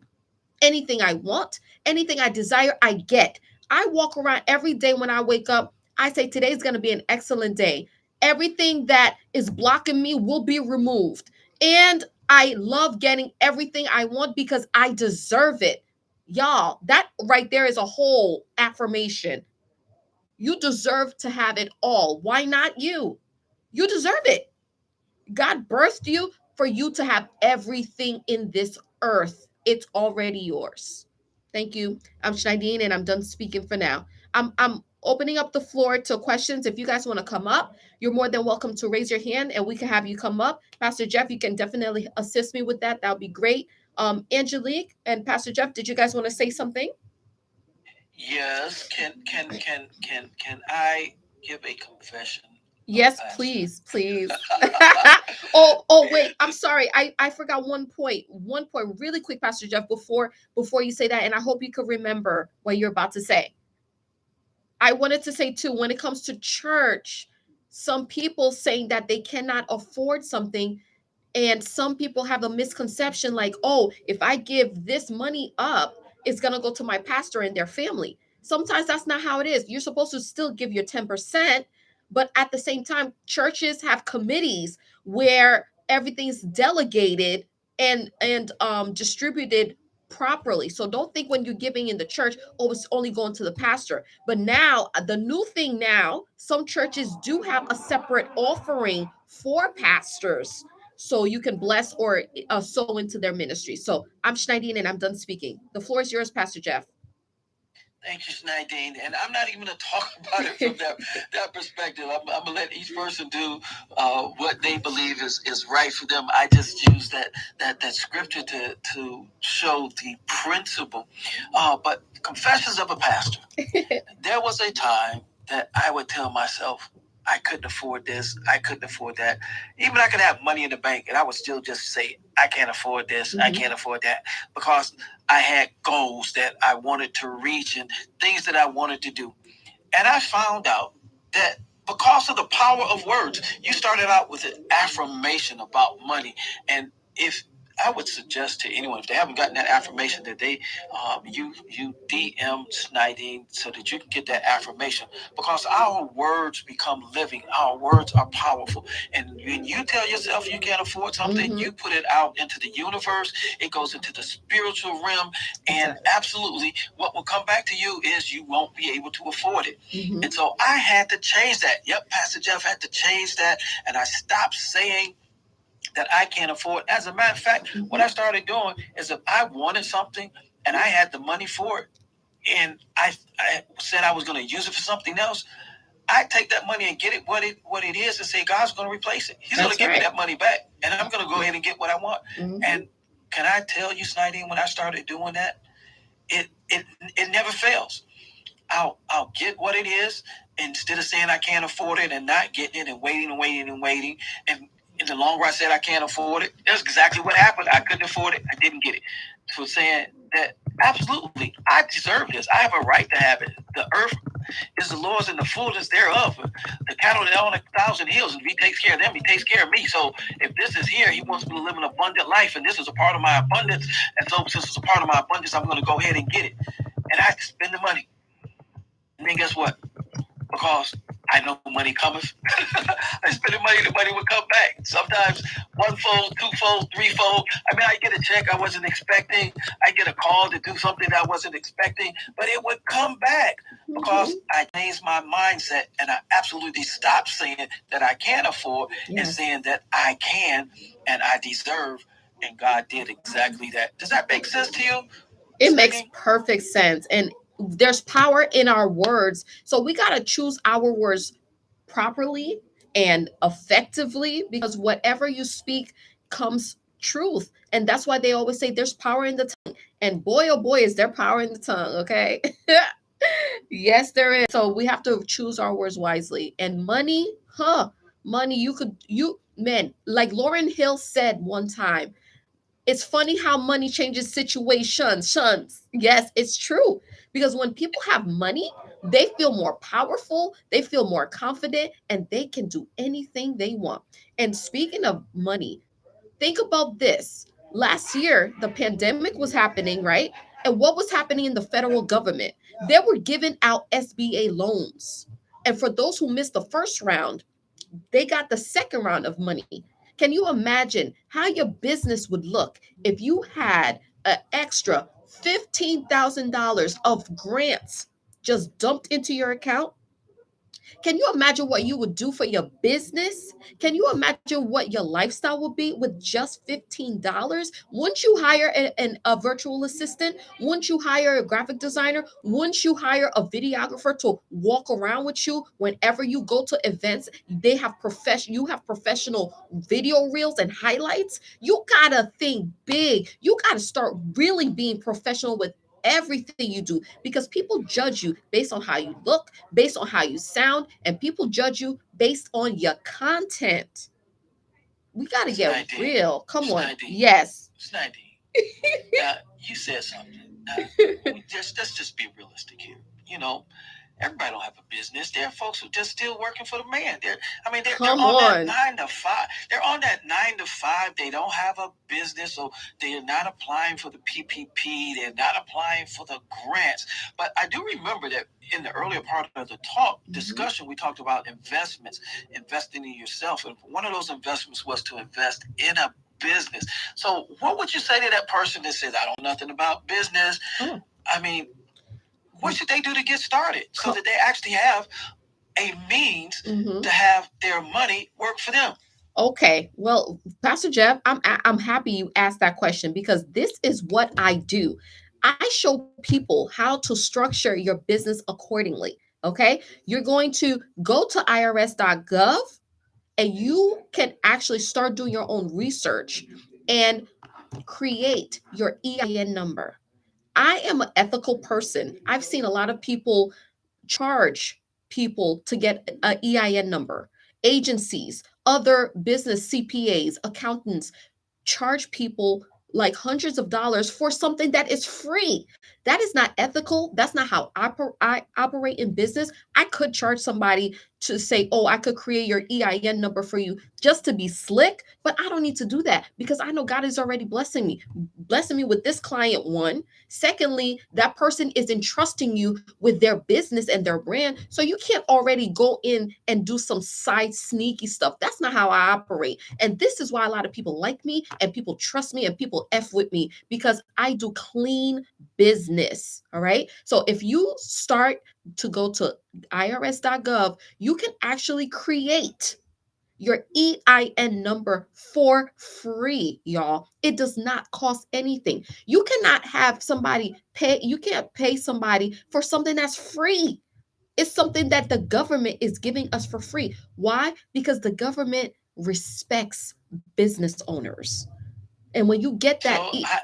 I want, anything I desire, I get. I walk around every day when I wake up. I say, today's going to be an excellent day. Everything that is blocking me will be removed. And I love getting everything I want because I deserve it. Y'all, that right there is a whole affirmation. You deserve to have it all. Why not you? You deserve it. God birthed you for you to have everything in this earth. It's already yours. Thank you. I'm Schneidine and I'm done speaking for now. I'm opening up the floor to questions. If you guys want to come up, you're more than welcome to raise your hand and we can have you come up. Pastor Jeff, you can definitely assist me with that. That would be great. Angelique and Pastor Jeff, did you guys want to say something? Yes. Can I give a confession? Yes, please. Wait, I'm sorry. I forgot one point. One point really quick, Pastor Jeff, before you say that, and I hope you can remember what you're about to say. I wanted to say too, when it comes to church, some people saying that they cannot afford something, And some people have a misconception like, oh, if I give this money up, it's going to go to my pastor and their family. Sometimes that's not how it is. You're supposed to still give your 10%, but at the same time, churches have committees where everything's delegated and distributed properly. So don't think when you're giving in the church, oh, it's only going to the pastor. But now, the new thing now, some churches do have a separate offering for pastors so you can bless or sow into their ministry. So I'm Schneidine and I'm done speaking. The floor is yours, Pastor Jeff. Thank you, Nadine. And I'm not even going to talk about it from that perspective. I'm going to let each person do what they believe is right for them. I just use that scripture to show the principle. But Confessions of a Pastor. There was a time that I would tell myself, I couldn't afford this, I couldn't afford that. Even I could have money in the bank and I would still just say, I can't afford this, I can't afford that, because I had goals that I wanted to reach and things that I wanted to do. And I found out that because of the power of words, you started out with an affirmation about money. And if I would suggest to anyone, if they haven't gotten that affirmation, that they you DM Schneidine so that you can get that affirmation, because our words become living. Our words are powerful, and when you tell yourself you can't afford something, you put it out into the universe. It goes into the spiritual realm, and absolutely, what will come back to you is you won't be able to afford it. And so I had to change that. Yep, Pastor Jeff had to change that, and I stopped saying that I can't afford. As a matter of fact, what I started doing is, if I wanted something and I had the money for it, and I said I was going to use it for something else, I take that money and get it what it is, and say God's going to replace it. He's going to give me that money back, and I'm going to go ahead and get what I want. And can I tell you, Sniding, when I started doing that, it never fails. I'll get what it is, instead of saying I can't afford it and not getting it and waiting and waiting and waiting. And in the long run, I said I can't afford it. That's exactly what happened. I couldn't afford it. I didn't get it. So saying that absolutely, I deserve this. I have a right to have it. The earth is the Lord's and the fullness thereof. The cattle that on 1,000 hills, and if He takes care of them, He takes care of me. So if this is here, He wants me to live an abundant life, and this is a part of my abundance. And so since it's a part of my abundance, I'm going to go ahead and get it. And I have to spend the money. And then guess what? Because I know money cometh. I spend the money will come back. Sometimes one-fold, two-fold, three-fold. I mean, I get a check I wasn't expecting. I get a call to do something that I wasn't expecting. But it would come back because I changed my mindset, and I absolutely stopped saying that I can't afford and saying that I can and I deserve. And God did exactly that. Does that make sense to you? It makes perfect sense. And there's power in our words. So we got to choose our words properly and effectively, because whatever you speak comes truth. And that's why they always say there's power in the tongue. And boy, oh boy, is there power in the tongue, okay? Yes, there is. So we have to choose our words wisely. And money, money, man, like Lauryn Hill said one time, it's funny how money changes situations. Yes, it's true. Because when people have money, they feel more powerful, they feel more confident, and they can do anything they want. And speaking of money, think about this. Last year, the pandemic was happening, right? And what was happening in the federal government? They were giving out SBA loans. And for those who missed the first round, they got the second round of money. Can you imagine how your business would look if you had an extra $15,000 of grants just dumped into your account? Can you imagine what you would do for your business? Can you imagine what your lifestyle would be with just $15? Wouldn't you hire a virtual assistant? Wouldn't you hire a graphic designer? Wouldn't you hire a videographer to walk around with you whenever you go to events? You have professional video reels and highlights. You gotta think big. You gotta start really being professional with everything you do, because people judge you based on how you look, based on how you sound, and people judge you based on your content. We got to get real. Come on. Yes. Now, you said something. Now, let's just be realistic here. Everybody don't have a business. There are folks who just still working for the man. They're Come on that on. 9 to 5. They're on that 9 to 5. They don't have a business, so they're not applying for the PPP. They're not applying for the grants. But I do remember that in the earlier part of the discussion, we talked about investments, investing in yourself, and one of those investments was to invest in a business. So, what would you say to that person that says, "I don't know nothing about business"? Oh. I mean, what should they do to get started so that they actually have a means to have their money work for them? Okay, well, Pastor Jeff, I'm happy you asked that question because this is what I do. I show people how to structure your business accordingly. Okay, you're going to go to irs.gov and you can actually start doing your own research and create your EIN number. I am an ethical person. I've seen a lot of people charge people to get an EIN number. Agencies, other business CPAs, accountants charge people like hundreds of dollars for something that is free. That is not ethical. That's not how I operate in business. I could charge somebody to say, oh, I could create your EIN number for you just to be slick, but I don't need to do that because I know God is already blessing me with this client. One, secondly, that person is entrusting you with their business and their brand. So you can't already go in and do some side sneaky stuff. That's not how I operate. And this is why a lot of people like me and people trust me and people F with me because I do clean business. All right. So if you start to go to irs.gov, you can actually create your EIN number for free, y'all. It does not cost anything. You cannot have somebody pay, you can't pay somebody for something that's free. It's something that the government is giving us for free. Why? Because the government respects business owners. And when you get that, I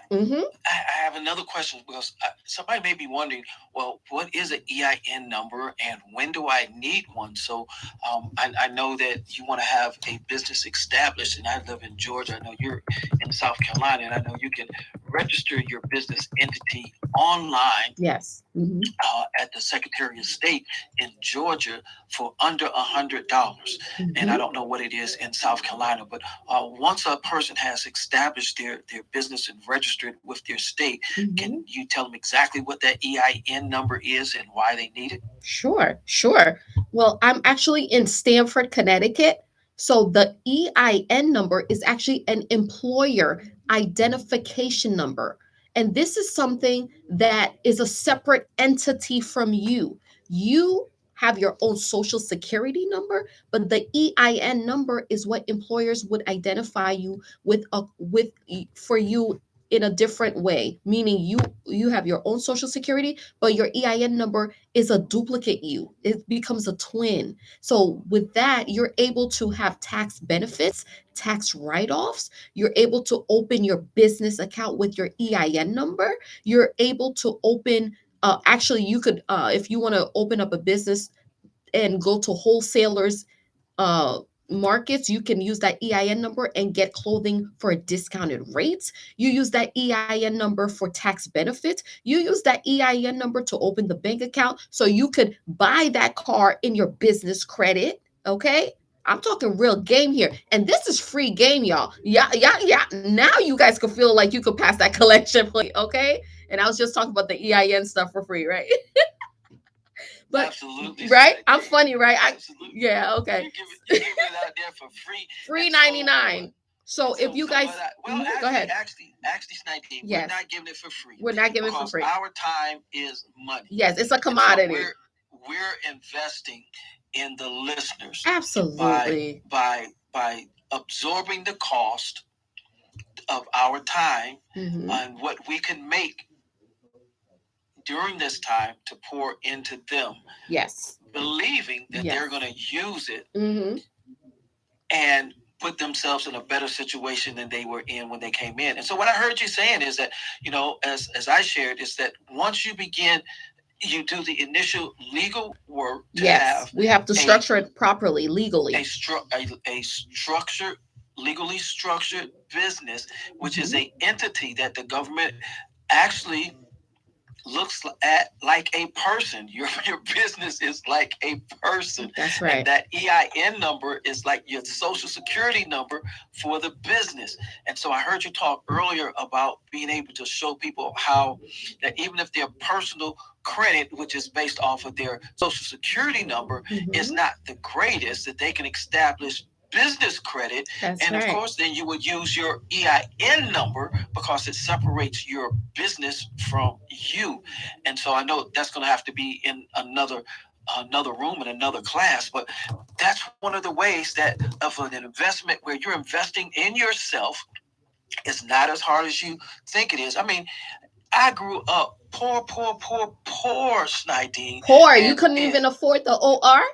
have another question because somebody may be wondering, well, what is an EIN number and when do I need one? So I know that you want to have a business established, and I live in Georgia. I know you're in South Carolina, and I know you can register your business entity online. Yes. At the Secretary of State in Georgia for under $100. And I don't know what it is in South Carolina, but once a person has established their business and registered with their state, can you tell them exactly what that EIN number is and why they need it? Sure. Well, I'm actually in Stamford, Connecticut. So the EIN number is actually an employer identification number. And this is something that is a separate entity from you. You have your own social security number, but the EIN number is what employers would identify you with for you in a different way, meaning you have your own social security, but your EIN number is a duplicate you. It becomes a twin. So with that, you're able to have tax benefits, tax write-offs. You're able to open your business account with your EIN number. You're able to open actually you could if you want to open up a business and go to wholesalers uh markets, you can use that EIN number and get clothing for discounted rates. You use that EIN number for tax benefits. You use that EIN number to open the bank account so you could buy that car in your business credit. Okay. I'm talking real game here. And this is free game, y'all. Yeah. Now you guys can feel like you could pass that collection plate. Okay. And I was just talking about the EIN stuff for free, right? But absolutely, right? I'm funny, right? Absolutely. Yeah, okay. You give it out there for free. Free 99. So if you guys, go ahead. Actually, Snidine, yes. We're not giving it for free. We're not giving it for free. Our time is money. Yes, it's a commodity. So we're investing in the listeners. Absolutely. By absorbing the cost of our time and what we can make during this time to pour into them. Yes. Believing that they're going to use it and put themselves in a better situation than they were in when they came in. And so what I heard you saying is that, as I shared, is that once you begin, you do the initial legal work to we have to structure it properly, legally. A structured, legally structured business, which is an entity that the government actually looks at like a person. Your business is like a person. That's And right. that EIN number is like your social security number for the business. And so I heard you talk earlier about being able to show people how that even if their personal credit, which is based off of their social security number, is Mhm. not the greatest, that they can establish business credit. That's And of right. course, then you would use your EIN number because it separates your business from you. And so I know that's going to have to be in another room in another class, but that's one of the ways that of an investment where you're investing in yourself is not as hard as you think it is. I mean, I grew up poor, Snidine. Poor. You And couldn't even afford the OR?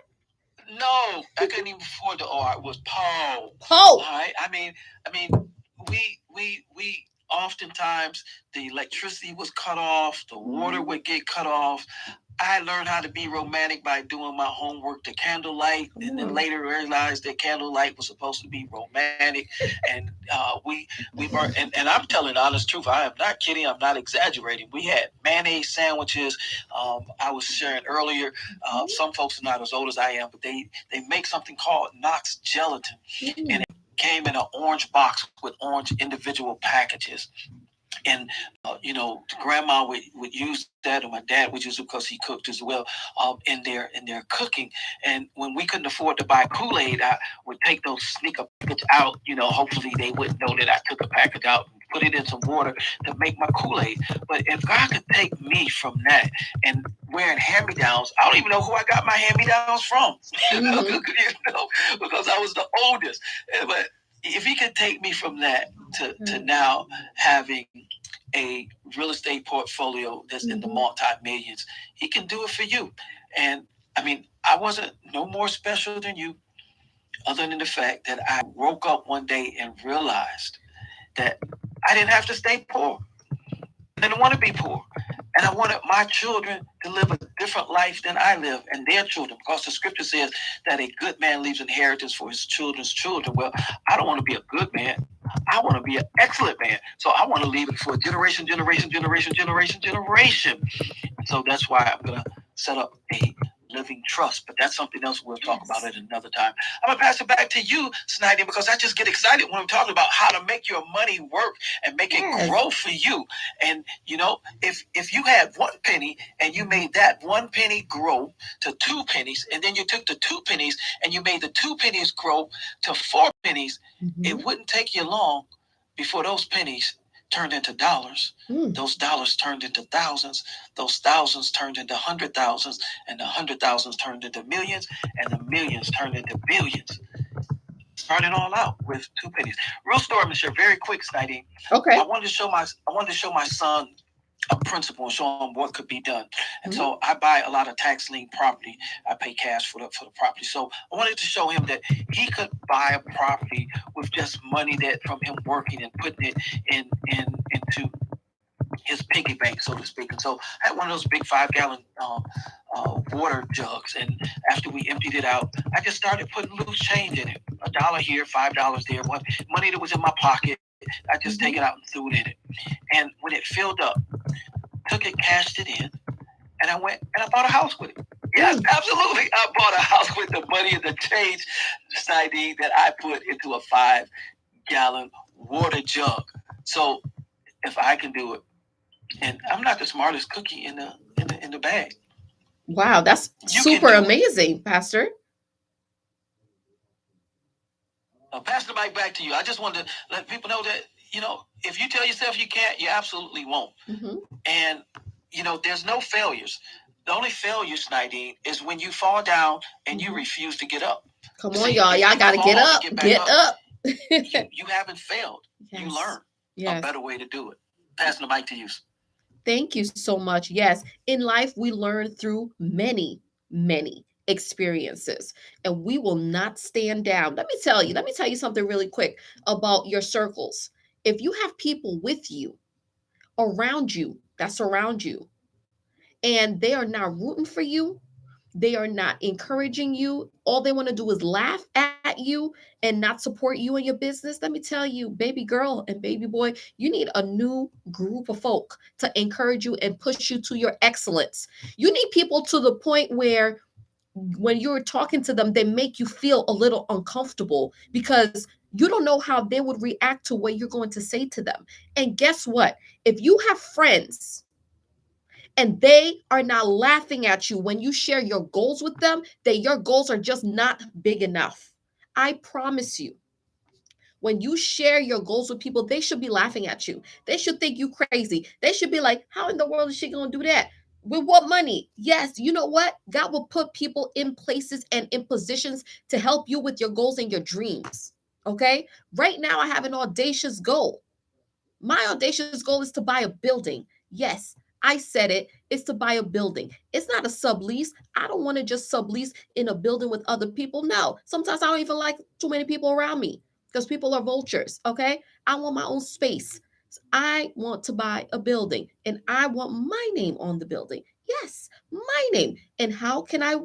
no, I couldn't even afford the art. It was Paul. Po. All right. I mean, we oftentimes the electricity was cut off, the water would get cut off. I learned how to be romantic by doing my homework to candlelight, and then later realized that candlelight was supposed to be romantic. And we were, and I'm telling the honest truth. I am not kidding. I'm not exaggerating. We had mayonnaise sandwiches. I was sharing earlier. Some folks are not as old as I am, but they make something called Knox gelatin, and it came in an orange box with orange individual packages. And grandma would use that, or my dad would use it because he cooked as well, in their cooking. And when we couldn't afford to buy Kool-Aid, I would take those sneaker packets out. Hopefully they wouldn't know that I took a package out and put it in some water to make my Kool-Aid. But if God could take me from that and wearing hand-me-downs, I don't even know who I got my hand-me-downs from. Mhm. Because I was the oldest. But if he could take me from that to now having a real estate portfolio that's in the multi-millions, he can do it for you. And I mean, I wasn't no more special than you, other than the fact that I woke up one day and realized that I didn't have to stay poor. I didn't want to be poor. And I wanted my children to live a different life than I live, and their children, because the scripture says that a good man leaves inheritance for his children's children. Well, I don't want to be a good man. I want to be an excellent man. So I want to leave it for generation. So that's why I'm going to set up a living trust. But that's something else we'll talk about at another time. I'm going to pass it back to you, Snyder, because I just get excited when I'm talking about how to make your money work and make it grow for you. And, if you had 1 penny and you made that 1 penny grow to 2 pennies, and then you took the 2 pennies and you made the 2 pennies grow to 4 pennies, it wouldn't take you long before those pennies turned into dollars. Those dollars turned into thousands. Those thousands turned into 100,000s, and the 100,000s turned into millions, and the millions turned into billions. Started all out with 2 pennies. Real story, I'm gonna share very quick, Snidey. Okay. I wanted to show my son a principle and show him what could be done. And so I buy a lot of tax lien property. I pay cash for the property. So I wanted to show him that he could buy a property with just money that from him working and putting it into his piggy bank, so to speak. And so I had one of those big 5-gallon water jugs, and after we emptied it out, I just started putting loose change in it. $1 here, $5 there. Money that was in my pocket, I just take it out and threw it in it. And when it filled up, took it, cashed it in, and I went and I bought a house with it. Yes, absolutely. I bought a house with the money and the change, Snidey, that I put into a 5-gallon water jug. So if I can do it, and I'm not the smartest cookie in the bag. Wow, that's super amazing, Pastor. I'll pass the mic back to you. I just wanted to let people know that, if you tell yourself you can't, you absolutely won't. And, there's no failures. The only failure, Snidine, is when you fall down and you refuse to get up. Come on, y'all. Y'all got to get up. Get up. You haven't failed. Yes. You learn a better way to do it. Passing the mic to you. Thank you so much. Yes, in life, we learn through many, many experiences, and we will not stand down. Let me tell you something really quick about your circles. If you have people with you, around you, that surround you, and they are not rooting for you, They are not encouraging you. All they want to do is laugh at you and not support you in your business. Let me tell you, baby girl and baby boy, you need a new group of folk to encourage you and push you to your excellence. You need people to the point where when you're talking to them, they make you feel a little uncomfortable because you don't know how they would react to what you're going to say to them. And guess what? If you have friends and they are not laughing at you when you share your goals with them, that your goals are just not big enough. I promise you, when you share your goals with people, they should be laughing at you. They should think you crazy. They should be like, how in the world is she going to do that? With what money? Yes, you know what? God will put people in places and in positions to help you with your goals and your dreams. Okay? Right now, I have an audacious goal. My audacious goal is to buy a building. Yes, I said it. It's to buy a building. It's not a sublease. I don't want to just sublease in a building with other people. No. Sometimes I don't even like too many people around me because people are vultures. Okay. I want my own space. I want to buy a building and I want my name on the building. Yes, my name. And how can I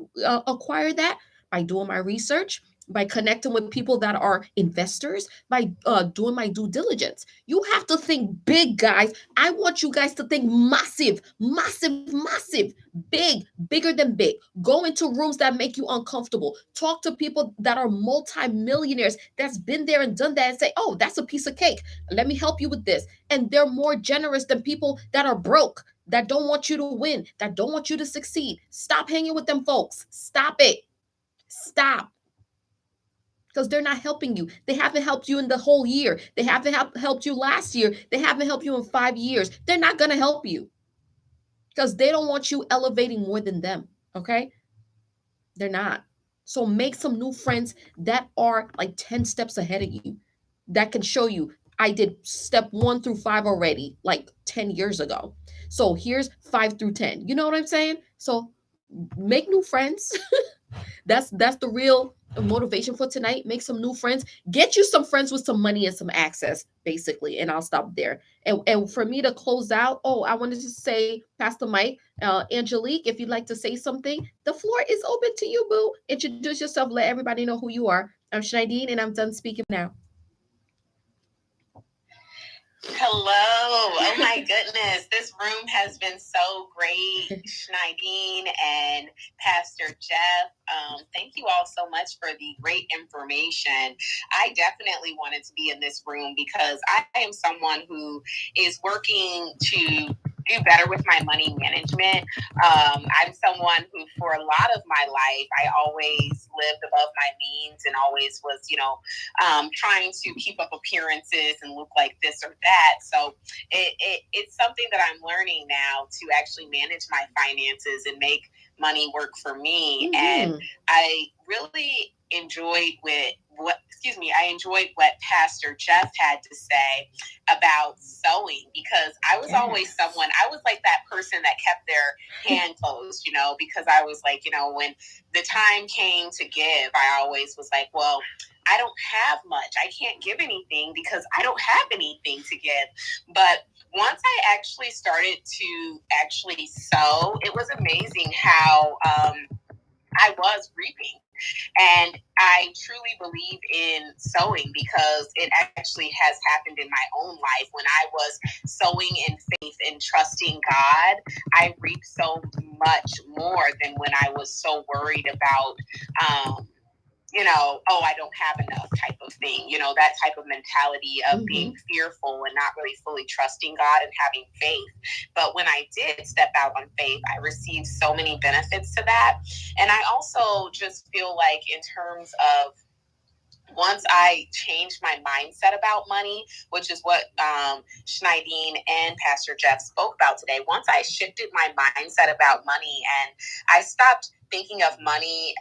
acquire that? By doing my research, by connecting with people that are investors, by doing my due diligence. You have to think big, guys. I want you guys to think massive, massive, massive, big, bigger than big. Go into rooms that make you uncomfortable. Talk to people that are multi-millionaires that's been there and done that and say, oh, that's a piece of cake. Let me help you with this. And they're more generous than people that are broke, that don't want you to win, that don't want you to succeed. Stop hanging with them folks. Stop it. Stop, because they're not helping you. They haven't helped you in the whole year. They haven't helped you last year. They haven't helped you in 5 years. They're not going to help you because they don't want you elevating more than them. Okay? They're not. So make some new friends that are like 10 steps ahead of you, that can show you, I did step 1 through 5 already, like 10 years ago. So here's 5 through 10. You know what I'm saying? So make new friends. That's the real motivation for tonight. Make some new friends. Get you some friends with some money and some access, basically. And I'll stop there. And for me to close out, oh, I wanted to say, Pastor Mike, Angelique, if you'd like to say something, the floor is open to you, boo. Introduce yourself. Let everybody know who you are. I'm Schneidine, and I'm done speaking now. Hello. Oh my goodness. This room has been so great. Schneidine and Pastor Jeff. Thank you all so much for the great information. I definitely wanted to be in this room because I am someone who is working to do better with my money management. I'm someone who, for a lot of my life, I always lived above my means and always was, trying to keep up appearances and look like this or that. So it's something that I'm learning now to actually manage my finances and make money work for me. Mm-hmm. And I really enjoyed what Pastor Jeff had to say about sewing, because I was always someone, I was like that person that kept their hand closed, because I was like, when the time came to give, I always was like, well, I don't have much. I can't give anything because I don't have anything to give. But once I actually started to actually sew, it was amazing how I was reaping. And I truly believe in sewing because it actually has happened in my own life. When I was sowing in faith and trusting God, I reaped so much more than when I was so worried about, I don't have enough type of thing, that type of mentality of being fearful and not really fully trusting God and having faith. But when I did step out on faith, I received so many benefits to that. And I also just feel like in terms of, once I changed my mindset about money, which is what Schneidine and Pastor Jeff spoke about today, once I shifted my mindset about money and I stopped thinking of money,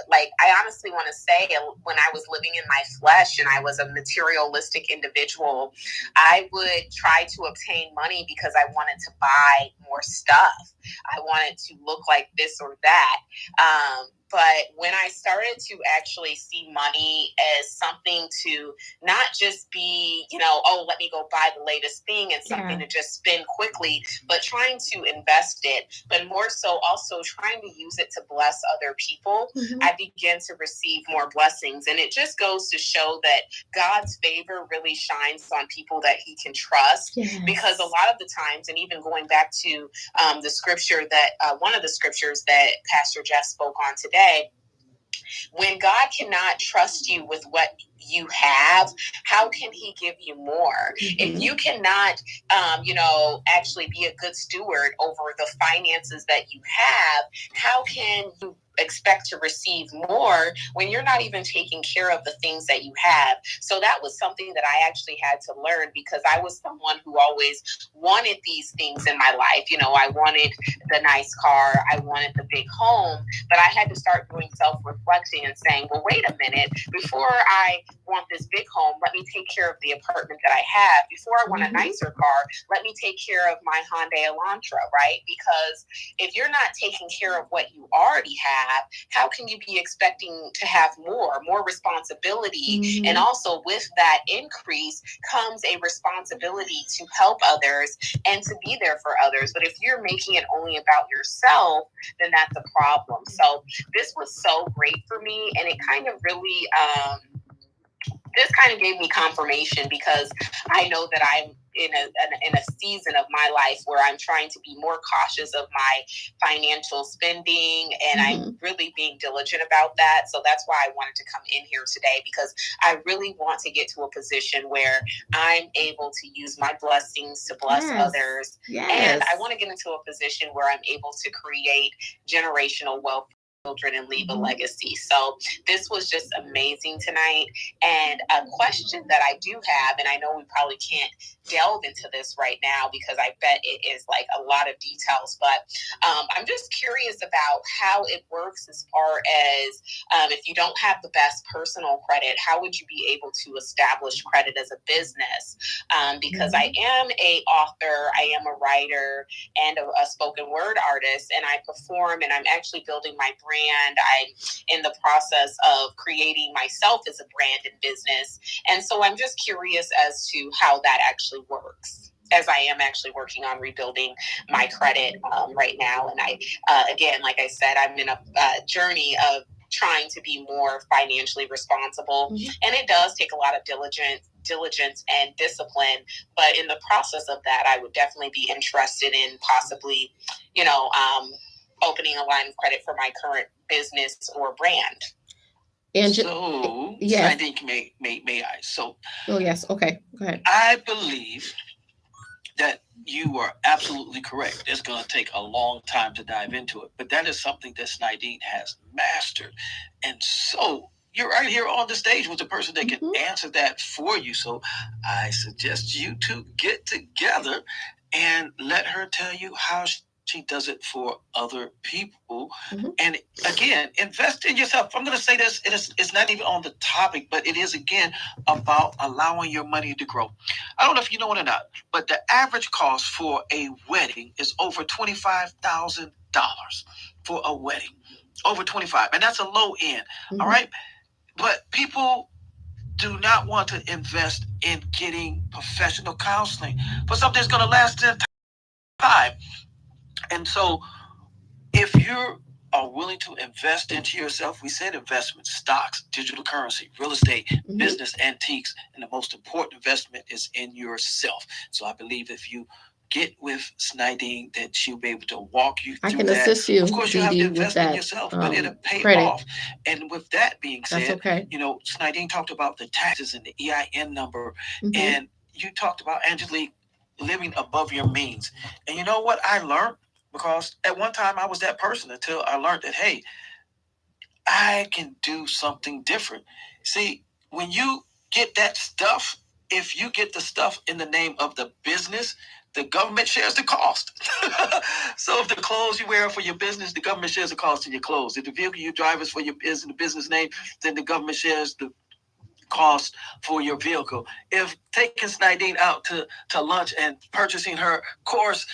like I honestly want to say, when I was living in my flesh and I was a materialistic individual, I would try to obtain money because I wanted to buy more stuff. I wanted to look like this or that. But when I started to actually see money as something to not just be, oh, let me go buy the latest thing and something to just spend quickly, but trying to invest it, but more so also trying to use it to bless other people, I began to receive more blessings. And it just goes to show that God's favor really shines on people that he can trust. Because a lot of the times, and even going back to the scripture that one of the scriptures that Pastor Jeff spoke on today, when God cannot trust you with what you have, how can he give you more? If you cannot, actually be a good steward over the finances that you have, how can you expect to receive more when you're not even taking care of the things that you have? So that was something that I actually had to learn, because I was someone who always wanted these things in my life. I wanted the nice car, I wanted the big home, but I had to start doing self-reflecting and saying, well, wait a minute, before I want this big home, let me take care of the apartment that I have. Before I want a nicer car, let me take care of my Hyundai Elantra, right? Because if you're not taking care of what you already have, how can you be expecting to have more responsibility? And also with that increase comes a responsibility to help others and to be there for others. But if you're making it only about yourself, then that's a problem. So this was so great for me, and it kind of really this kind of gave me confirmation, because I know that I'm in a season of my life where I'm trying to be more cautious of my financial spending, and I'm really being diligent about that. So that's why I wanted to come in here today, because I really want to get to a position where I'm able to use my blessings to bless others. And I want to get into a position where I'm able to create generational wealth children and leave a legacy. So this was just amazing tonight. And a question that I do have, and I know we probably can't delve into this right now because I bet it is like a lot of details, but I'm just curious about how it works as far as if you don't have the best personal credit, how would you be able to establish credit as a business? Because I am an author, I am a writer, and a spoken word artist, and I perform, and I'm actually building my brand. I'm in the process of creating myself as a brand and business. And so I'm just curious as to how that actually works, as I am actually working on rebuilding my credit right now. And I, again, like I said, I'm in a journey of trying to be more financially responsible. And it does take a lot of diligence and discipline. But in the process of that, I would definitely be interested in possibly, opening a line of credit for my current business or brand. And so, yes. I think may I? So, oh yes, okay, go ahead. I believe that you are absolutely correct. It's going to take a long time to dive into it, but that is something that Snidene has mastered, and so you're right here on the stage with the person that can answer that for you. So I suggest you two get together and let her tell you how she does it for other people. And again, invest in yourself. I'm going to say this, it's not even on the topic, but it is again about allowing your money to grow. I don't know if you know it or not, but the average cost for a wedding is over $25,000 for a wedding. Over 25, and that's a low end. All right. But people do not want to invest in getting professional counseling for something that's going to last their time. And so if you are willing to invest into yourself, we said investment, stocks, digital currency, real estate, business, antiques, and the most important investment is in yourself. So I believe if you get with Snidene, that she'll be able to walk you through that. I can assist you. Of course, you have to invest in yourself, but it'll pay off. And with that being said, Snidene talked about the taxes and the EIN number, and you talked about, Angelique, living above your means. And you know what I learned? Because at one time I was that person until I learned that, hey, I can do something different. See, when you get that stuff, if you get the stuff in the name of the business, the government shares the cost. So if the clothes you wear for your business, the government shares the cost of your clothes. If the vehicle you drive is for your business, the business name, then the government shares the cost for your vehicle. If taking Snidene out to lunch and purchasing her course,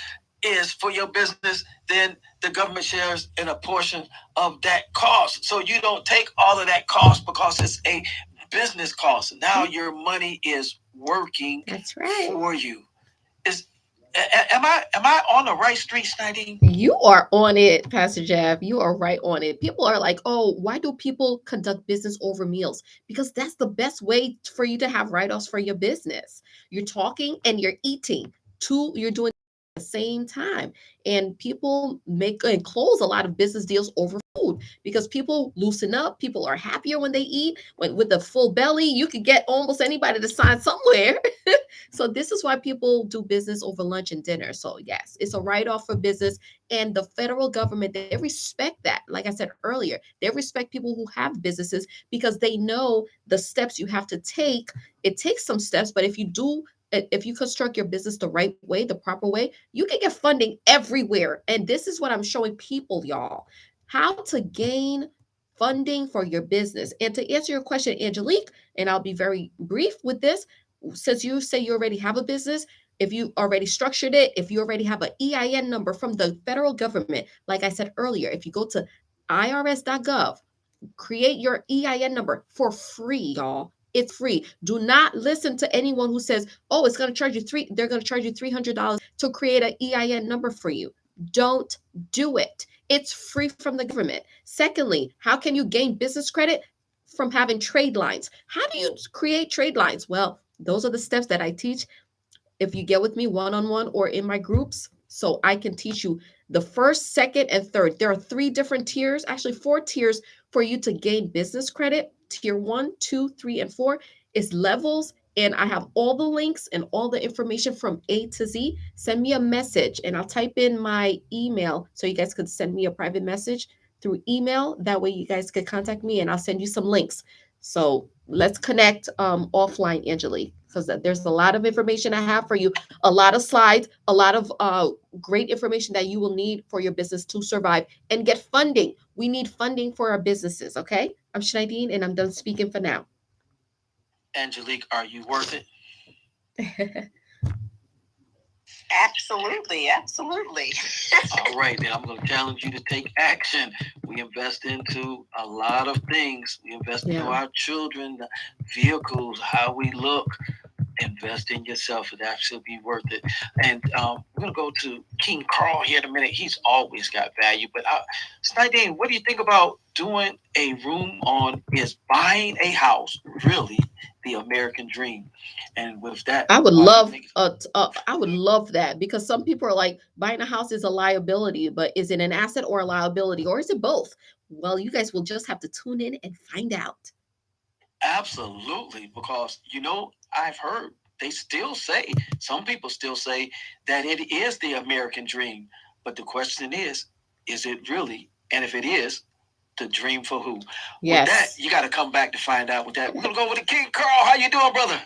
is for your business, then the government shares in a portion of that cost. So you don't take all of that cost because it's a business cost. Now your money is working. That's right. For you. Is am I on the right street, Nadine? You are on it, Pastor Jeff. You are right on it. People are like, oh, why do people conduct business over meals? Because that's the best way for you to have write-offs for your business. You're talking and you're eating. You're doing at the same time. And people make and close a lot of business deals over food because people loosen up. People are happier when they eat. With a full belly, you could get almost anybody to sign somewhere. So this is why people do business over lunch and dinner. So yes, it's a write-off for business, and the federal government, they respect that. Like I said earlier, they respect people who have businesses because they know the steps you have to take. It takes some steps, but if you construct your business the right way, the proper way, you can get funding everywhere. And this is what I'm showing people, y'all, how to gain funding for your business. And to answer your question, Angelique, and I'll be very brief with this, since you say you already have a business, if you already structured it, if you already have an EIN number from the federal government, like I said earlier, if you go to irs.gov, create your EIN number for free, y'all. It's free. Do not listen to anyone who says, "Oh, it's going to charge you they're going to charge you $300 to create an EIN number for you." Don't do it. It's free from the government. Secondly, how can you gain business credit? From having trade lines. How do you create trade lines? Well, those are the steps that I teach if you get with me one-on-one or in my groups, so I can teach you the first, second, and third. There are 3 different tiers, actually 4 tiers for you to gain business credit. Tier 1, 2, 3, and 4 is levels, and I have all the links and all the information from A to Z. Send me a message and I'll type in my email so you guys could send me a private message through email. That way you guys could contact me and I'll send you some links. So let's connect offline, Angelique, because there's a lot of information I have for you, a lot of slides, a lot of great information that you will need for your business to survive and get funding. We need funding for our businesses, okay? I'm Schneidine, and I'm done speaking for now. Angelique, are you worth it? Absolutely, absolutely. All right, then I'm going to challenge you to take action. We invest into a lot of things. We invest into our children, the vehicles, how we look. Invest in yourself. That should be worth it. And we're going to go to King Carl here in a minute. He's always got value. But Nadine, what do you think about doing a room on is buying a house really the American dream? And with that, I would love that, because some people are like, buying a house is a liability, but is it an asset or a liability, or is it both? Well, you guys will just have to tune in and find out. Absolutely, because I've heard some people still say that it is the American dream. But the question is it really? And if it is, the dream for who? Yes. With that, you got to come back to find out with that. We're going to go with the King Carl. How you doing, brother?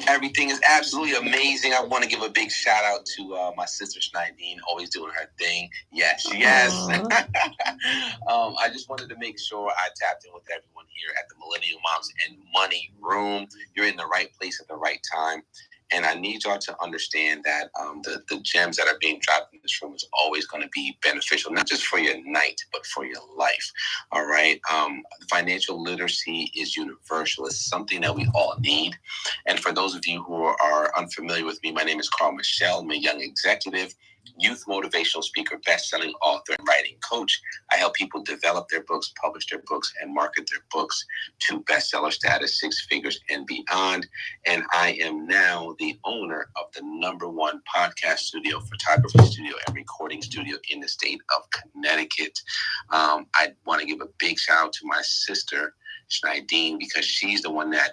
Everything is absolutely amazing. I want to give a big shout out to my sister Schneidine, always doing her thing. Yes. I just wanted to make sure I tapped in with everyone here at the Millennial Moms and Money Room. You're in the right place at the right time. And I need y'all to understand that the gems that are being dropped in this room is always going to be beneficial, not just for your night, but for your life. All right. Financial literacy is universal. It's something that we all need. And for those of you who are unfamiliar with me, my name is Carl Michelle. I'm a young executive, youth motivational speaker, best-selling author, and writing coach. I help people develop their books, publish their books, and market their books to bestseller status, 6 figures and beyond. And I am now the owner of the #1 podcast studio, photography studio, and recording studio in the state of Connecticut. I want to give a big shout out to my sister, Schneidine, because she's the one that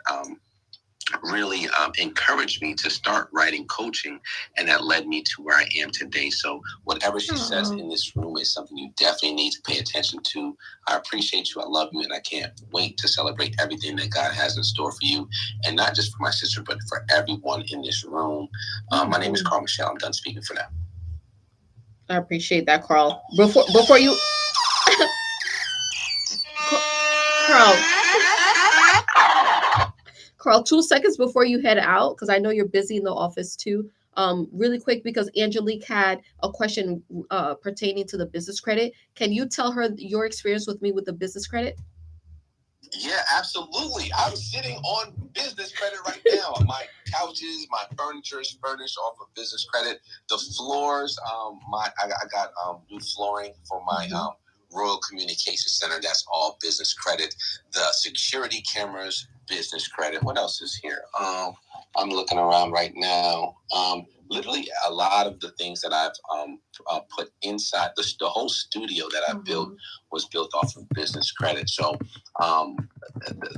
really encouraged me to start writing coaching, and that led me to where I am today. So whatever she says in this room is something you definitely need to pay attention to. I appreciate you. I love you. And I can't wait to celebrate everything that God has in store for you. And not just for my sister, but for everyone in this room. My name is Carl Michelle. I'm done speaking for now. I appreciate that, Carl. Before you Carl, 2 seconds before you head out, because I know you're busy in the office too. Really quick, because Angelique had a question pertaining to the business credit. Can you tell her your experience with me with the business credit? Yeah, absolutely. I'm sitting on business credit right now. My couches, my furniture is furnished off of business credit. The floors, I got new flooring for my Royal Communication Center. That's all business credit. The security cameras, business credit. What else is here? I'm looking around right now. Literally a lot of the things that I've put inside the whole studio that I built was built off of business credit. So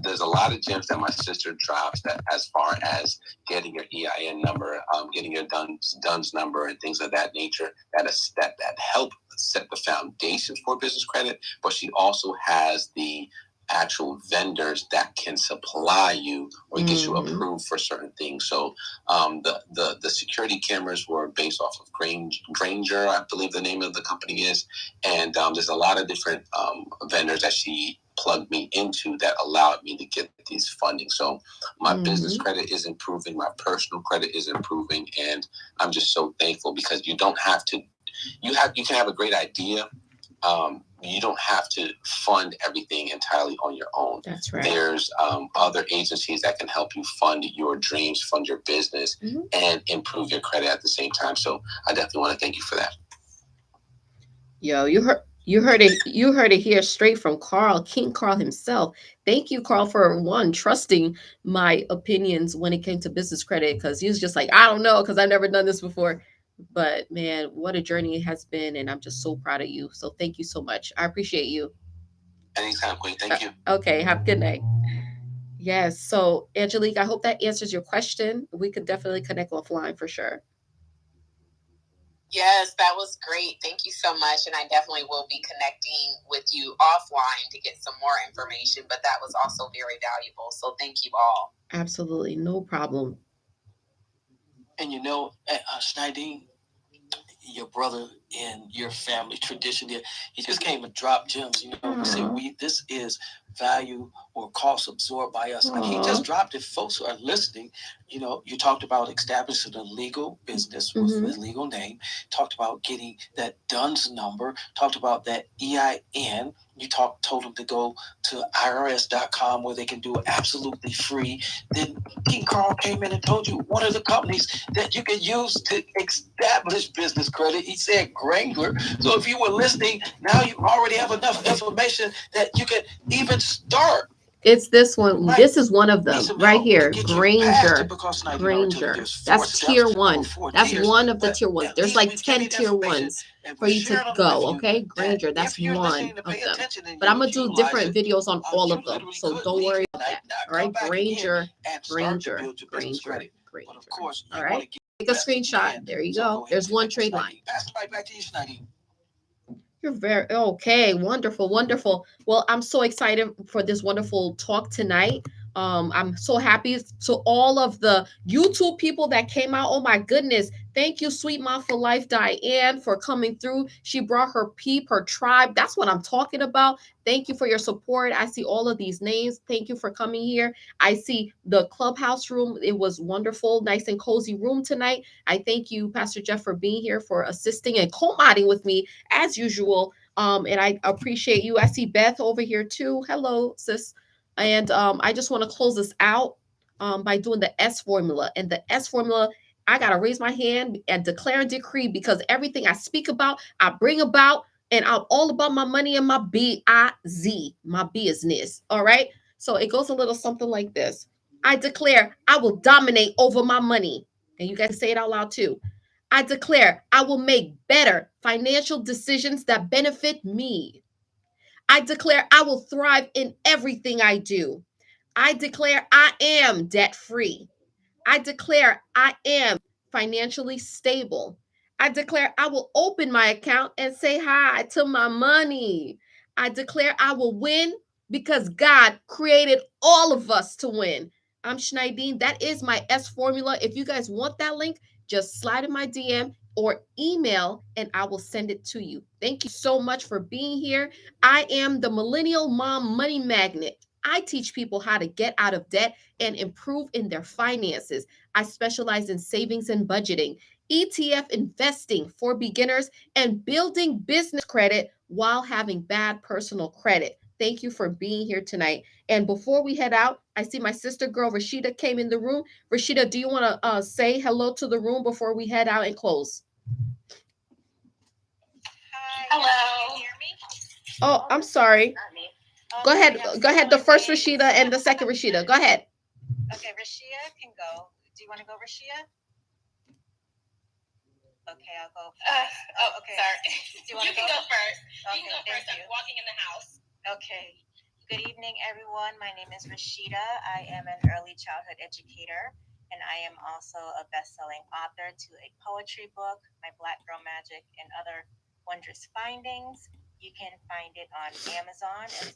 there's a lot of gems that my sister drops that, as far as getting your EIN number, getting your DUNS number, and things of that nature, that help set the foundation for business credit. But she also has the actual vendors that can supply you or get you approved for certain things. So the security cameras were based off of Granger, I believe the name of the company is, and there's a lot of different vendors that she plugged me into that allowed me to get these funding. So my business credit is improving, my personal credit is improving, and I'm just so thankful, because you don't have to. You can have a great idea. You don't have to fund everything entirely on your own. That's right. There's other agencies that can help you fund your dreams, fund your business, and improve your credit at the same time. So I definitely want to thank you for that. Yo, you heard it here straight from Carl, King Carl himself. Thank you, Carl, for trusting my opinions when it came to business credit, because he was just like, I don't know, because I've never done this before. But man, what a journey it has been, and I'm just so proud of you. So thank you so much. I appreciate you. Anytime, Queen. Thank you. Okay, have a good night. Yes. So Angelique, I hope that answers your question. We could definitely connect offline for sure. Yes, that was great. Thank you so much. And I definitely will be connecting with you offline to get some more information, but that was also very valuable. So thank you all. Absolutely. No problem. And Schneidine, your brother and your family tradition there, he just came and dropped gems. We say this is value or cost absorbed by us. Like, he just dropped it. Folks who are listening, you talked about establishing a legal business with a legal name, talked about getting that DUNS number, talked about that EIN. You told them to go to IRS.com, where they can do it absolutely free. Then King Carl came in and told you one of the companies that you can use to establish business credit. He said Granger. So if you were listening, now you already have enough information that you can even start. It's this one. Right. This is one of them right here. Granger. That's tier one. That's one of the tier ones. There's like 10 tier ones for you to go. Okay. Granger. That's one of them. But I'm going to do different videos on all of them. So don't worry about that. All right. Granger. All right. Take a screenshot. There you go. There's one trade line. Back to you, Schneidine. You're very okay. Wonderful, wonderful. Well, I'm so excited for this wonderful talk tonight. I'm so happy. So all of the YouTube people that came out, oh my goodness. Thank you, Sweet Mom for Life, Diane, for coming through. She brought her her tribe. That's what I'm talking about. Thank you for your support. I see all of these names. Thank you for coming here. I see the clubhouse room. It was wonderful, nice and cozy room tonight. I thank you, Pastor Jeff, for being here, for assisting and co-modding with me as usual. And I appreciate you. I see Beth over here too. Hello, sis. And I just want to close this out by doing the S formula. And the S formula, I got to raise my hand and declare and decree, because everything I speak about, I bring about, and I'm all about my money and my B-I-Z, my business. All right. So it goes a little something like this. I declare I will dominate over my money. And you guys say it out loud too. I declare I will make better financial decisions that benefit me. I declare I will thrive in everything I do. I declare I am debt free. I declare I am financially stable. I declare I will open my account and say hi to my money. I declare I will win because God created all of us to win. I'm Schneidine. That is my S formula. If you guys want that link, just slide in my DM or email and I will send it to you. Thank you so much for being here. I am the Millennial Mom Money Magnet. I teach people how to get out of debt and improve in their finances. I specialize in savings and budgeting, ETF investing for beginners, and building business credit while having bad personal credit. Thank you for being here tonight. And before we head out, I see my sister girl Rashida came in the room. Rashida, do you want to say hello to the room before we head out and close? Hi. Hello. Can you hear me? Oh, I'm sorry. Not me. Go Okay, ahead. I'm Go ahead. The so first amazed. Rashida and the second Rashida. Go ahead. Okay, Rashia can go. Do you want to go, Rashia? Okay, I'll go first. Okay. Sorry. Do you want You to can go first. Okay, You can go thank first. you. I'm walking in the house. Okay. Good evening, everyone. My name is Rashida. I am an early childhood educator, and I am also a best-selling author to a poetry book, My Black Girl Magic, and Other Wondrous Findings. You can find it on Amazon as